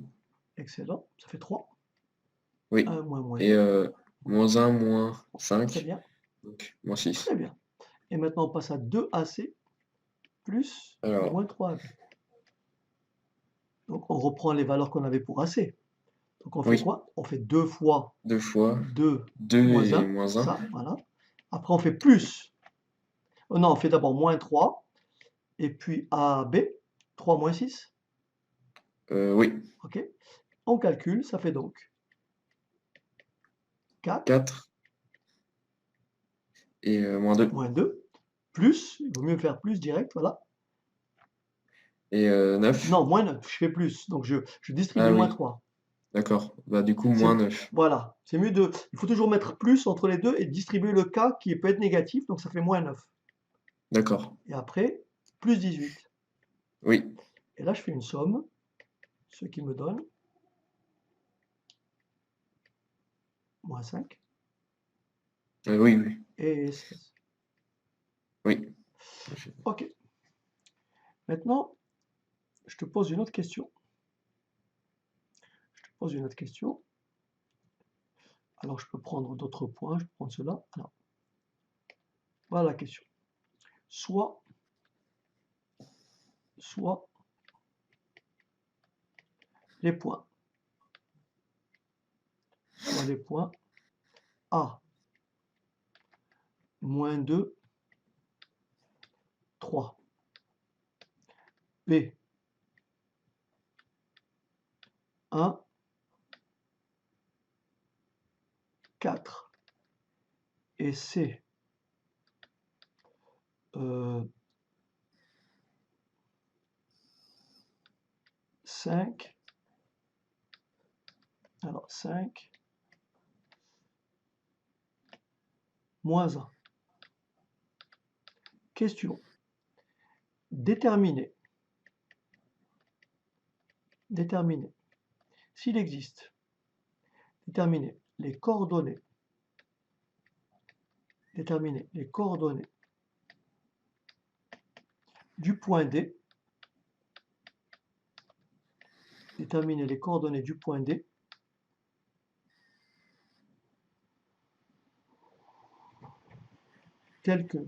excellent. Ça fait 3. Oui. 1 moins Et 2. moins 1 moins Très 5, bien, donc moins 6. très bien. Et maintenant on passe à 2AC plus Alors, moins 3AB. Donc on reprend les valeurs qu'on avait pour AC. Donc on fait oui, quoi? On fait 2 fois 2 fois 2 2 moins et 1, moins 1. ça, voilà. Après on fait plus. Oh non, on fait d'abord moins 3, et puis AB, 3 moins 6. Oui, OK? On calcule, ça fait donc 4 4 et moins 2. moins 2, plus, il vaut mieux faire plus direct, voilà. Et 9. Non, moins 9, je fais plus, donc je distribue Ah moins oui, 3. d'accord. Bah du coup, C'est, moins 9. voilà, c'est mieux de, il faut toujours mettre plus entre les deux et distribuer le cas qui peut être négatif, donc ça fait moins 9. D'accord. Et après, plus 18. Oui. Et là, je fais une somme, ce qui me donne moins 5 Oui, oui. et 16. Oui. OK. Maintenant, je te pose une autre question. Je te pose une autre question. Alors, je peux prendre d'autres points, je peux prendre cela. Alors, voilà la question. Soit les points, soit les points A, moins 2, 3, B, 1, 4, et C, 5, alors 5, moins 1. Question. Déterminer, s'il existe, déterminer les coordonnées du point D, déterminer les coordonnées du point D telles que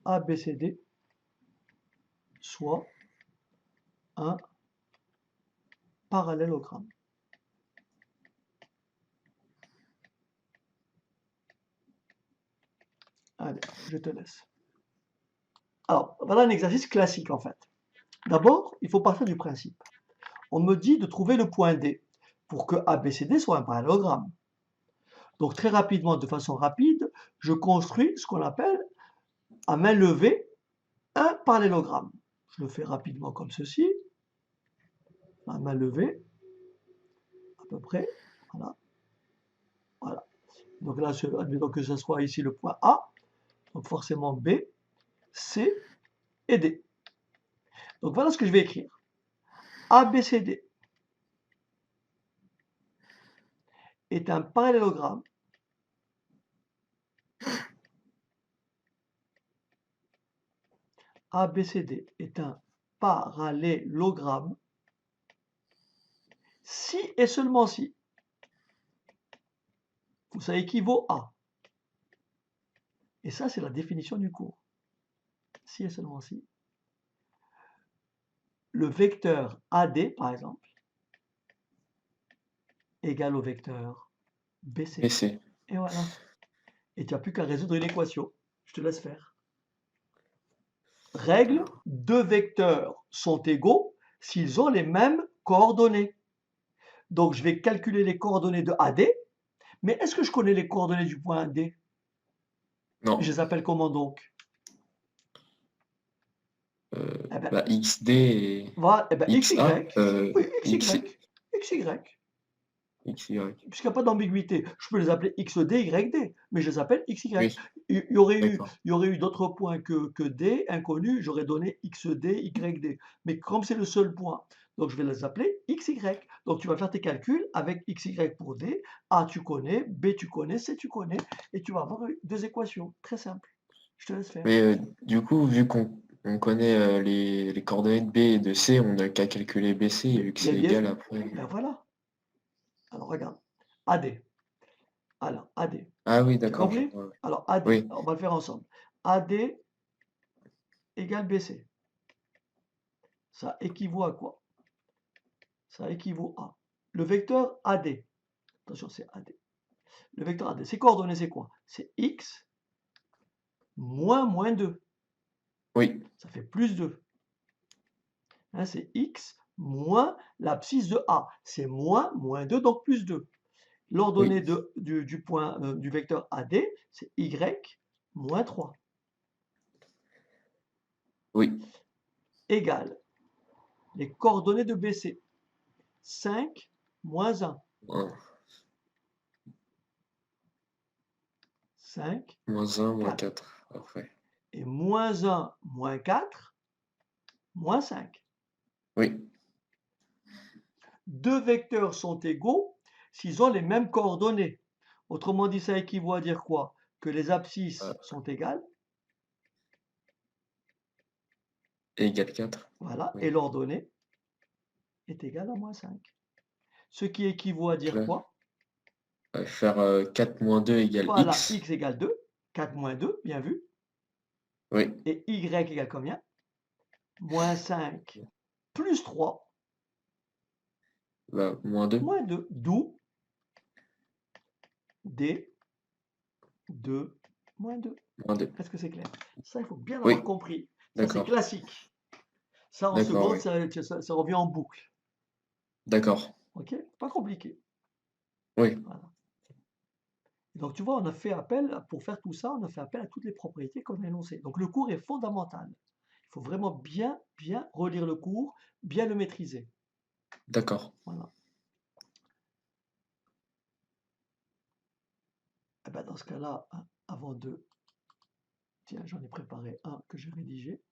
ABCD soit un parallélogramme. Allez, je te laisse. Alors, voilà un exercice classique en fait. D'abord, il faut partir du principe. On me dit de trouver le point D pour que ABCD soit un parallélogramme. Donc très rapidement, de façon rapide, je construis ce qu'on appelle à main levée un parallélogramme. Je le fais rapidement comme ceci, à main levée, à peu près, voilà, voilà. Donc là, admettons que ce soit ici le point A, donc forcément B, C et D. Donc voilà ce que je vais écrire. ABCD est un parallélogramme ABCD est un parallélogramme si et seulement si ça équivaut à. Et ça, c'est la définition du cours. Si et seulement si le vecteur AD, par exemple, égale au vecteur BC. BC. Et voilà. Et tu n'as plus qu'à résoudre une équation. Je te laisse faire. Règle, deux vecteurs sont égaux s'ils ont les mêmes coordonnées. Donc, je vais calculer les coordonnées de AD, mais est-ce que je connais les coordonnées du point D? Je Non. les appelle comment donc? Eh ben, Bah, XD et voilà, eh ben, XA, XY. Oui, X, XY. XY. XY. Puisqu'il n'y a pas d'ambiguïté. Je peux les appeler XD, YD, mais je les appelle XY. Oui, Il y aurait eu, d'accord. il y aurait eu d'autres points que D, inconnus, j'aurais donné XD, YD. Mais comme c'est le seul point, donc je vais les appeler XY. Donc tu vas faire tes calculs avec XY pour D, A tu connais, B tu connais, C tu connais, et tu vas avoir deux équations. Très simple. Je te laisse faire. Mais du coup, vu qu'on connaît les coordonnées de B et de C, on n'a qu'à calculer BC, et vu que Mais c'est bien, égal après. ben voilà. Alors regarde. AD. Alors, AD. Ah oui, Tu as d'accord, je compris? vois. Ouais. Alors, AD, Oui, on va le faire ensemble. AD égale BC. Ça équivaut à quoi? Ça équivaut à le vecteur AD. Attention, c'est AD. Le vecteur AD, ses coordonnées, c'est quoi? C'est x moins 2. oui, Ça fait plus 2. Hein, c'est x moins l'abscisse de A. C'est moins 2, donc plus 2. L'ordonnée oui, du point du vecteur AD, c'est y moins 3 oui. égale les coordonnées de BC. 5 moins 1. Un, 5, moins 1, moins 4. 4 après. Et moins 1, moins 4, moins 5. Oui, Deux vecteurs sont égaux s'ils ont les mêmes coordonnées. Autrement dit, ça équivaut à dire quoi? Que les euh, abscisses sont égales, égale 4. voilà, et Oui. l'ordonnée est égale à moins 5. Ce qui équivaut à Donc dire là, quoi? faire 4 moins 2 égale Voilà, X. x égale 2, 4 moins 2, bien vu, Oui, et y égale combien? Moins 5 plus 3, bah, moins 2, moins 2, d'où d 2 moins 2. moins 2. Est-ce que c'est clair? Ça, il faut bien avoir Oui, compris. Ça, c'est d'accord, classique. Ça, en d'accord, seconde, oui, ça revient en boucle. d'accord, OK? Pas compliqué. oui, Voilà. Donc, tu vois, on a fait appel, pour faire tout ça, on a fait appel à toutes les propriétés qu'on a énoncées. Donc, le cours est fondamental. Il faut vraiment bien relire le cours, bien le maîtriser. d'accord. Voilà. Eh ben, dans ce cas-là, avant de... Tiens, j'en ai préparé un que j'ai rédigé.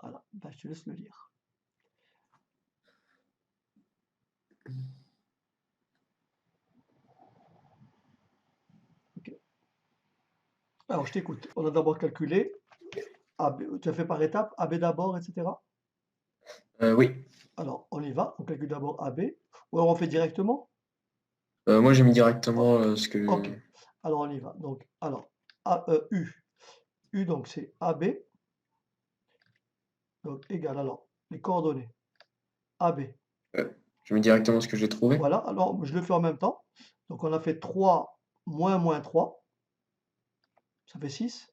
Voilà, ben, je te laisse le lire. OK. Alors, je t'écoute. On a d'abord calculé. AB, tu as fait par étapes, AB d'abord, etc. Oui, Alors, on y va. On calcule d'abord AB. Ou alors on fait directement. moi j'ai mis Oh, directement ce ok. que... Alors, on y va. Donc, alors, U. U, donc, c'est AB. Donc, égal. Alors, les coordonnées. AB. euh, j'ai mis directement ce que j'ai trouvé. Voilà. Alors, je le fais en même temps. Donc, on a fait 3 moins 3. Ça fait 6.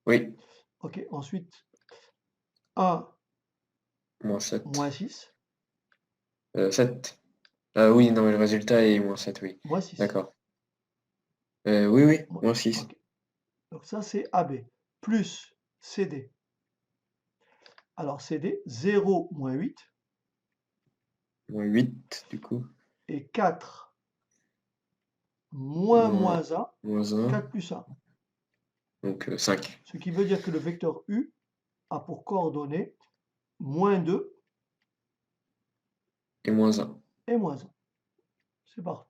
Oui, Ok. Ensuite, 1 moins 7. moins 6. 7. Oui, non, mais le résultat est moins 7, oui. Moins 6. D'accord. Oui, oui, moins 6. Ok. Donc, ça, c'est AB. Plus CD. Alors, CD, 0 moins 8. Moins 8, du coup. Et 4 Moins, moins 1. moins 1, 4 plus 1. donc 5. Ce qui veut dire que le vecteur U a pour coordonnées moins 2 Et moins 1. et moins 1. C'est parfait.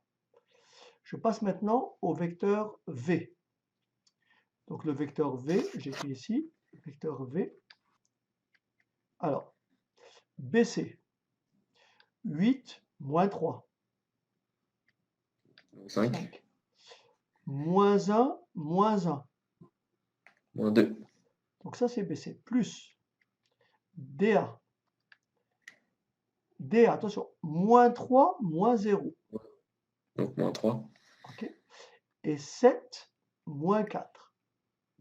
Je passe maintenant au vecteur V. Donc le vecteur V, j'écris ici, vecteur V. Alors, BC, 8 moins 3, Donc 5. 5. Moins 1, moins 1. Moins 2. Donc ça, c'est BC. Plus DA. DA, attention, moins 3, moins 0. Donc moins 3. OK. Et 7, moins 4,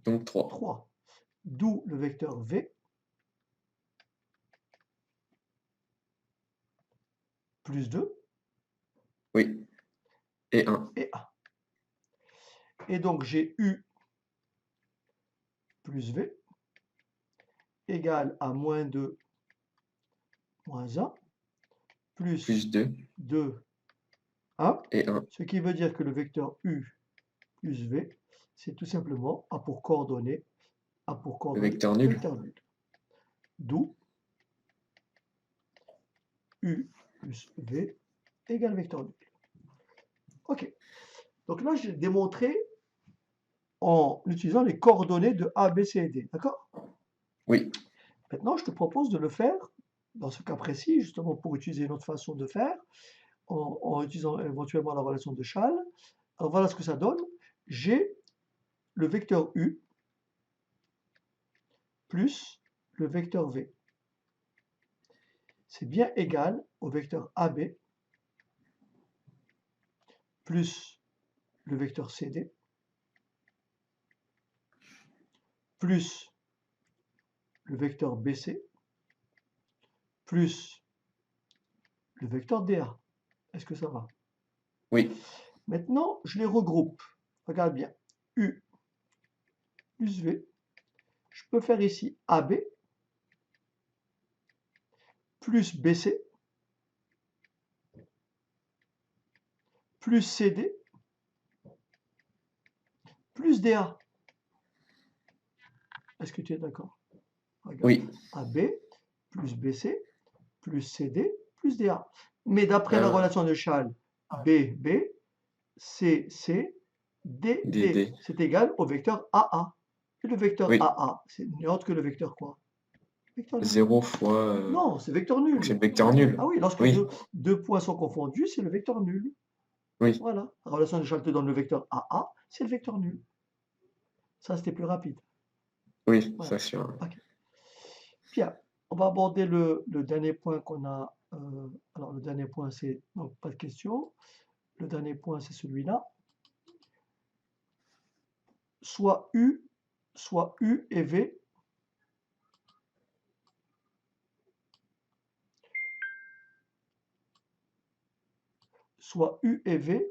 Donc 3. 3. D'où le vecteur V, plus 2, Oui. et 1. et 1. Et donc j'ai U plus V égale à moins 2, moins 1, plus Plus 2 2, 1. et 1. Ce qui veut dire que le vecteur U plus V, c'est tout simplement A pour coordonnées Le vecteur nul. vecteur nul. D'où U plus V égale vecteur nul. OK. Donc là, j'ai démontré en utilisant les coordonnées de A, B, C et D. D'accord? Oui, Maintenant, je te propose de le faire, dans ce cas précis, justement pour utiliser une autre façon de faire, en utilisant éventuellement la relation de Schall. Alors voilà ce que ça donne. J'ai le vecteur U plus le vecteur V. C'est bien égal au vecteur AB plus le vecteur CD plus le vecteur BC plus le vecteur DA. Est-ce que ça va? oui, Maintenant, je les regroupe. Regarde bien. U plus V. Je peux faire ici AB plus BC plus CD plus DA. Est-ce que tu es d'accord? Regarde. oui. AB plus BC plus CD plus DA. Mais d'après la relation de Schall, BB, CC, DD, DD. c'est égal au vecteur AA. Et le vecteur Oui. AA, c'est autre que le vecteur quoi? Vecteur nul. 0 fois... Non, c'est vecteur nul. c'est le vecteur nul. Ah oui, lorsque Oui, deux points sont confondus, c'est le vecteur nul. oui, Voilà. La relation de Schall te donne le vecteur AA, c'est le vecteur nul. Ça, c'était plus rapide. oui, Voilà. ça sûr. Ok. Bien, on va aborder le dernier point qu'on a. Alors, le dernier point, c'est donc pas de question. Le dernier point, c'est celui-là. Soit U et V. Soit U et V.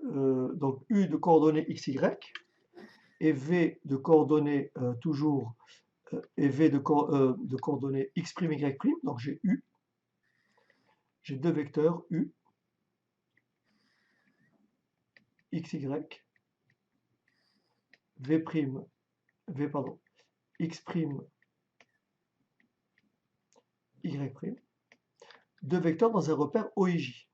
Donc U de coordonnées XY et V de coordonnées toujours et V de coordonnées X', Y'. Donc j'ai U. J'ai deux vecteurs U, XY, X', Y'. Deux vecteurs dans un repère OIJ.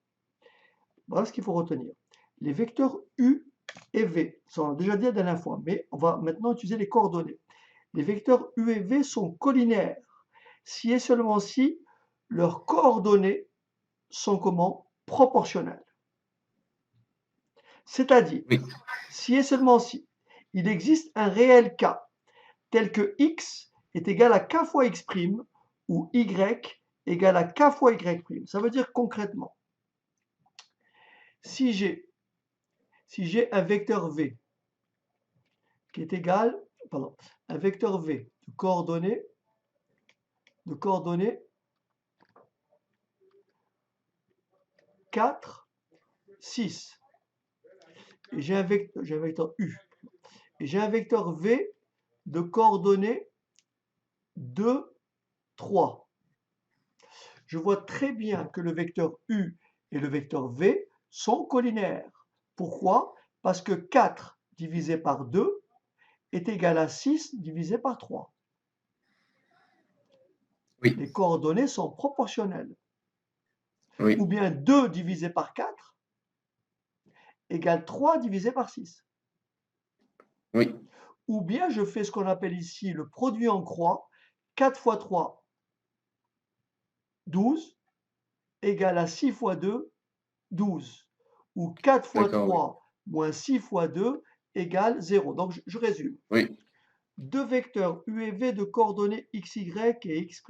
Voilà ce qu'il faut retenir. Les vecteurs U et V, ça on l'a déjà dit la dernière fois, mais on va maintenant utiliser les coordonnées. Les vecteurs U et V sont collinaires si et seulement si leurs coordonnées sont comment? Proportionnelles. C'est-à-dire, Oui, si et seulement si il existe un réel K tel que X est égal à K fois X' ou Y égale à K fois Y'. Ça veut dire concrètement, si j'ai un vecteur V qui est égal, pardon, un vecteur V de coordonnées 4, 6, et j'ai un vecteur U, et j'ai un vecteur V de coordonnées 2, 3. Je vois très bien que le vecteur U et le vecteur V sont collinaires. Pourquoi? Parce que 4 divisé par 2 est égal à 6 divisé par 3. oui, Les coordonnées sont proportionnelles. oui, Ou bien 2 divisé par 4 égale 3 divisé par 6. oui, Ou bien je fais ce qu'on appelle ici le produit en croix. 4 fois 3, 12, égale à 6 fois 2, 12. Ou 4 fois d'accord, oui. 3 moins 6 fois 2 égale 0. Donc je résume. Oui, Deux vecteurs U et V de coordonnées XY et X',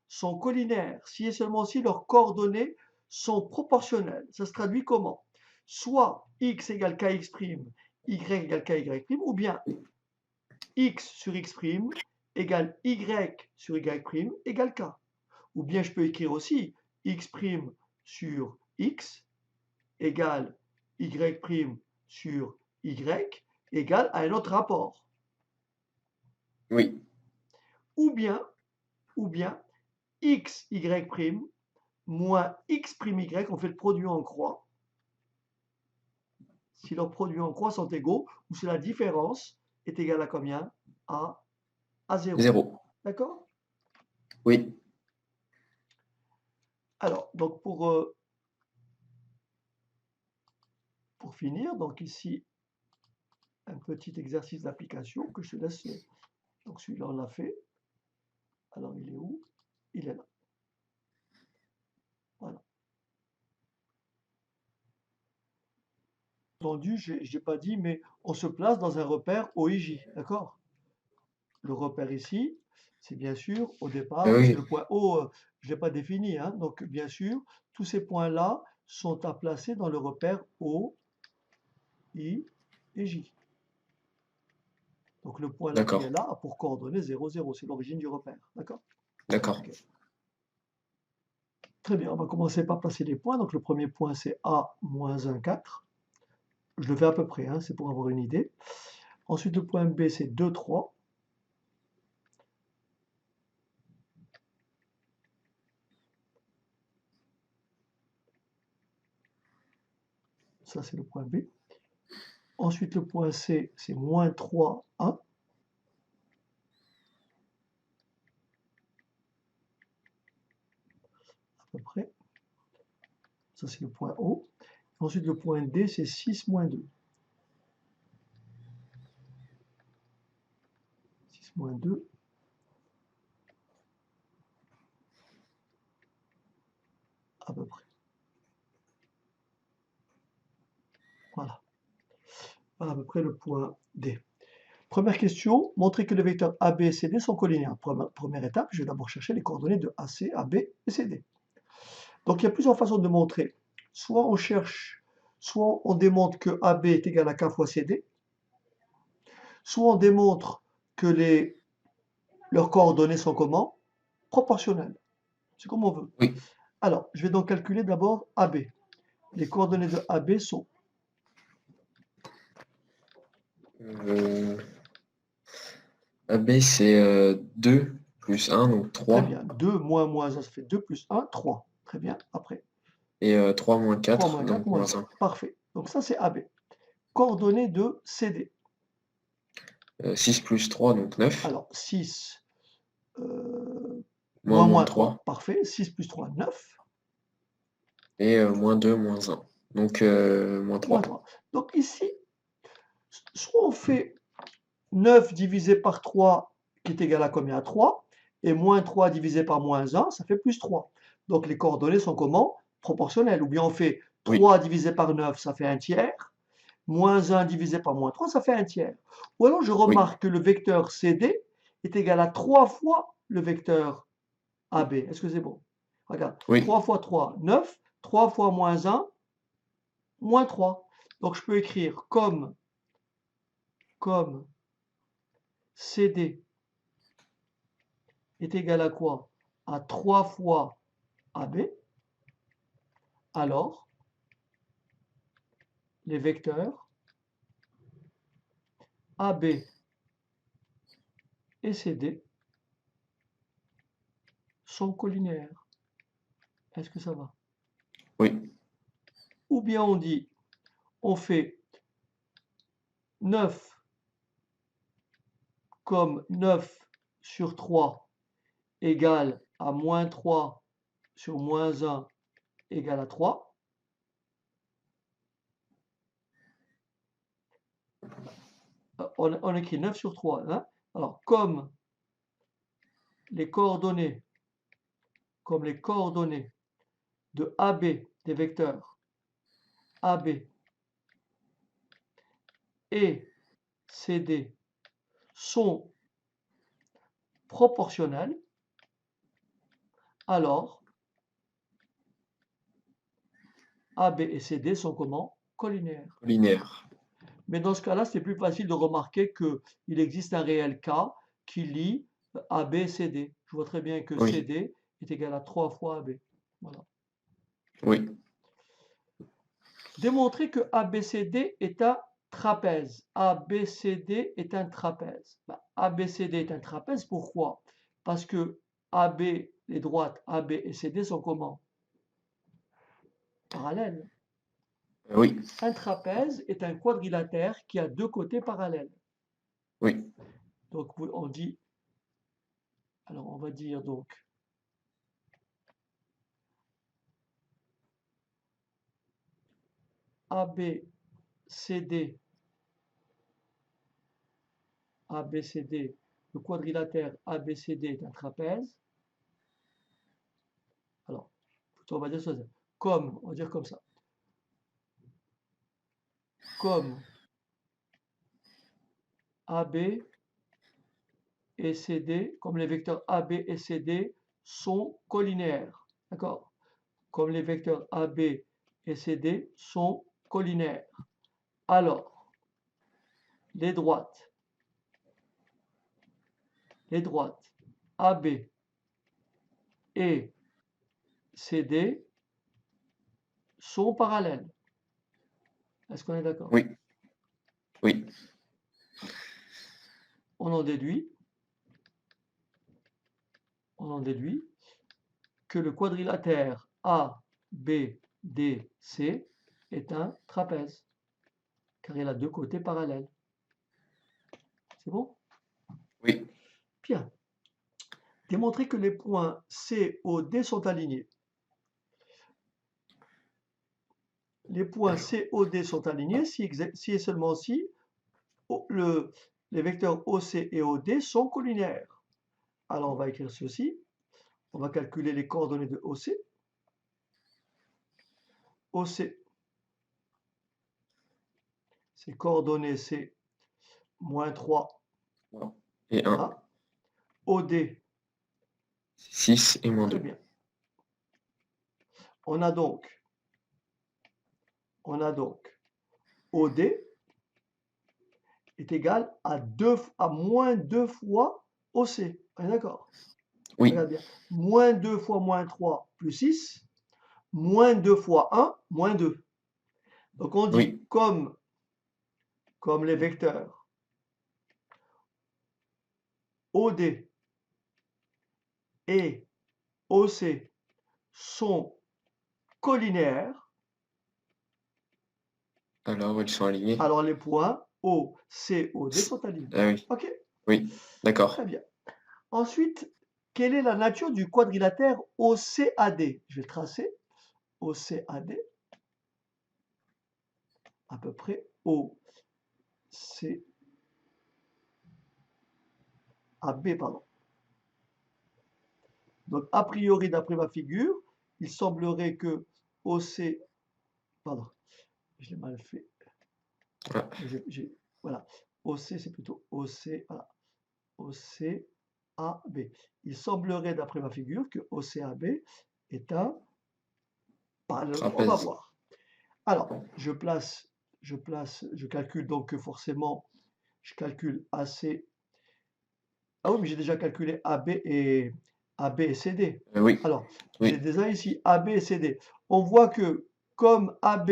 sont collinaires si et seulement si leurs coordonnées sont proportionnelles. Ça se traduit comment? soit x égale kx', y égale ky', ou bien x sur x' égale y sur y' égale k. Ou bien je peux écrire aussi x' sur x égale y' sur y égale à un autre rapport. Oui, Ou bien x, y' moins x', y, on fait le produit en croix. Si leurs produits en croix sont égaux, ou si la différence est égale à combien? À 0. 0. D'accord? Oui, Alors, donc pour finir, donc ici, un petit exercice d'application que je te laisse. Donc celui-là, on l'a fait. Alors, il est où? Il est là. Voilà. Entendu, je n'ai pas dit, mais on se place dans un repère OIJ, d'accord? Le repère ici, c'est bien sûr au départ, parce que oui, le point O, je ne l'ai pas défini, hein, donc bien sûr, tous ces points-là sont à placer dans le repère O, I et J. Donc le point là qui est d'accord, là a pour coordonnées 0, 0, c'est l'origine du repère, d'accord? d'accord. Ok. Très bien, on va commencer par placer les points. Donc le premier point c'est A moins 1, 4. Je le fais à peu près, hein, c'est pour avoir une idée. Ensuite le point B c'est 2, 3. Ça c'est le point B. Ensuite le point C c'est moins 3, 1. À peu près. Ça c'est le point O. Ensuite le point D c'est 6, moins 2. 6, moins 2. À peu près. Voilà. Voilà à peu près le point D. Première question, montrer que les vecteurs AB et CD sont collinéaires. Première étape, je vais d'abord chercher les coordonnées de AC, AB et CD. Donc il y a plusieurs façons de montrer. Soit on cherche, soit on démontre que AB est égal à K fois CD, soit on démontre que leurs coordonnées sont comment? Proportionnelles. C'est comme on veut. Oui. Alors, je vais donc calculer d'abord AB. Les coordonnées de AB sont AB, c'est 2 plus 1, donc très 3. bien. 2 moins 1, ça fait 2 plus 1, 3. Très bien. Après, Et 3 moins 3 4, moins 4 donc moins moins 1. 1. Parfait. Donc ça, c'est AB. Coordonnées de CD. 6 plus 3, donc 9. Alors, 6 Moins moins 3. 3. Parfait. 6 plus 3, 9. Et moins 2, moins 1. Donc moins Moins 3. 3. Donc ici, soit on fait 9 divisé par 3 qui est égal à combien? À 3. Et moins 3 divisé par moins 1, ça fait plus 3. Donc les coordonnées sont comment? Proportionnelles. Ou bien on fait Oui, 3 divisé par 9, ça fait un tiers. Moins 1 divisé par moins 3, ça fait un tiers. Ou alors je oui, remarque que le vecteur CD est égal à 3 fois le vecteur AB. Est-ce que c'est bon? Regarde, oui, 3 fois 3, 9. 3 fois moins 1, moins 3. Donc je peux écrire comme CD est égal à quoi? À 3 fois AB. Alors, les vecteurs AB et CD sont collinéaires. Est-ce que ça va? oui, Ou bien on dit, on fait 9 comme 9 sur 3 égale à moins 3 sur moins 1 égale à 3. On écrit 9 sur 3. Hein? Alors, comme les coordonnées de AB, des vecteurs AB et CD sont proportionnelles, alors AB et CD sont comment? collinaires. Linéaire. Mais dans ce cas-là, c'est plus facile de remarquer qu'il existe un réel K qui lie AB et CD. Je vois très bien que Oui, CD est égal à 3 fois AB. Voilà. oui, Démontrer que ABCD est un trapèze. ABCD est un trapèze. ABCD est un trapèze, pourquoi? Parce que AB, les droites AB et CD sont comment? Parallèles. oui, Un trapèze est un quadrilatère qui a deux côtés parallèles. oui, Donc on dit, alors on va dire donc ABCD, ABCD, le quadrilatère ABCD est un trapèze. Alors, plutôt on va dire ça, comme, on va dire comme ça. Comme AB et CD, comme les vecteurs AB et CD sont collinaires. D'accord? Comme les vecteurs AB et CD sont collinaires. Alors, les droites AB et CD sont parallèles. Est-ce qu'on est d'accord? oui, oui, On en déduit que le quadrilatère ABDC est un trapèze, car il a deux côtés parallèles. C'est bon? oui. Bien. Démontrer que les points C, O, D sont alignés. Les points C, O, D sont alignés si et seulement si les vecteurs OC et OD sont collinaires. Alors on va écrire ceci. On va calculer les coordonnées de OC. OC, ses coordonnées c'est moins 3 Et 1. A. OD, 6 et moins très 2. bien. On a donc OD est égal à moins 2 fois OC. On est d'accord? Oui, Regarde bien. Moins 2 fois moins 3 plus 6. Moins 2 fois 1, moins 2. Donc on dit oui. comme les vecteurs OD et OC sont collinaires, Alors, ils sont alignés. alors les points O, C, OD sont alignés. Ah oui, OK? oui, d'accord. Très bien. Ensuite, quelle est la nature du quadrilatère OCAD? Je vais tracer OCAD, à peu près OCAB, pardon. Donc, a priori, d'après ma figure, il semblerait que OC, pardon, je l'ai mal fait. Ah, Voilà, OC, c'est plutôt OC, voilà, OCAB. Il semblerait, d'après ma figure, que OCAB est un parallèlogramme. On va trapèze. voir. Alors, je calcule donc forcément, je calcule AC. Ah oui, mais j'ai déjà calculé AB et CD. Oui, Alors, j'ai oui. déjà ici AB et CD. On voit que comme AB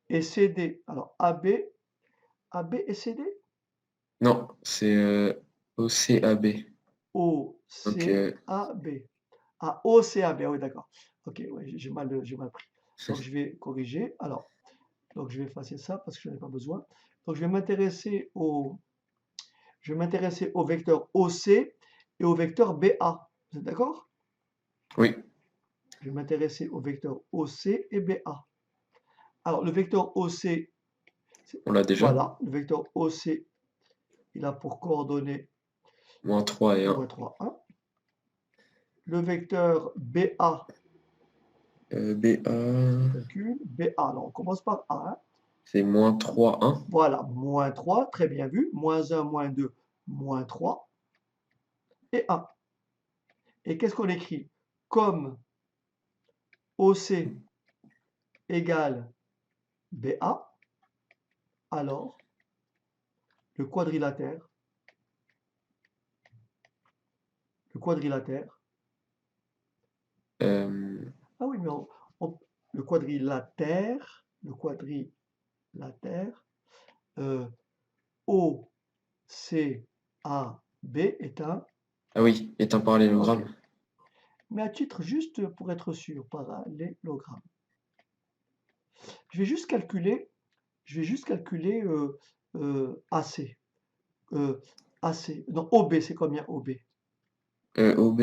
et CD, alors AB et CD, Non, c'est OCAB. Donc, OCAB. Ah, OCAB, ah oui, d'accord. Ok, ouais, j'ai mal pris. Donc, je vais corriger. Alors, donc je vais effacer ça parce que je n'en ai pas besoin. Donc, je vais m'intéresser au vecteur OC et au vecteur BA. Vous êtes d'accord? oui, Je vais m'intéresser au vecteur OC et BA. Alors, le vecteur OC, on l'a déjà. voilà, le vecteur OC, il a pour coordonnées Moins 3 et 1. moins 3, 1. Le vecteur BA, BA, calcul, BA, alors on commence par A, hein. c'est moins 3, 1. Voilà, moins 3, très bien vu, moins 1, moins 2, moins 3, et 1. Et qu'est-ce qu'on écrit? Comme OC égale BA, alors le quadrilatère, le quadrilatère, ah oui, mais le quadrilatère, euh, OCAB est un, ah oui, est un ok, parallélogramme. mais à titre juste pour être sûr, parallélogramme. Je vais juste calculer, AC. AC, non, OB, c'est combien OB? OB,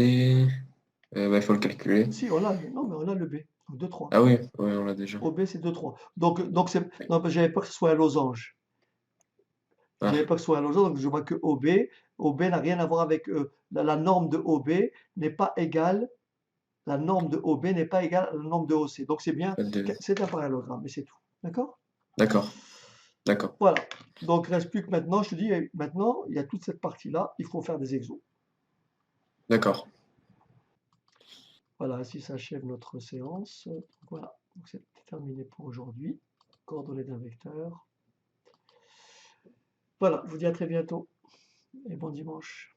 bah, il faut le calculer. Si, on l'a, non, mais on a le B, donc 2, 3. Ah oui, ouais, on l'a déjà. OB, c'est 2, 3. Donc non, j'avais peur que ce soit un losange. J'avais Ah, peur que ce soit un losange, donc je vois que OB. OB n'a rien à voir avec la norme de OB n'est pas égale, la norme de OB n'est pas égale à la norme de OC. Donc c'est bien, pas de- c'est un parallélogramme, mais c'est tout. D'accord? D'accord, d'accord, Voilà. Donc il ne reste plus que maintenant, je te dis, maintenant, il y a toute cette partie-là, il faut faire des exos. d'accord. Voilà, ainsi s'achève notre séance. Voilà, donc c'est terminé pour aujourd'hui. Coordonnées d'un vecteur. Voilà, je vous dis à très bientôt et bon dimanche.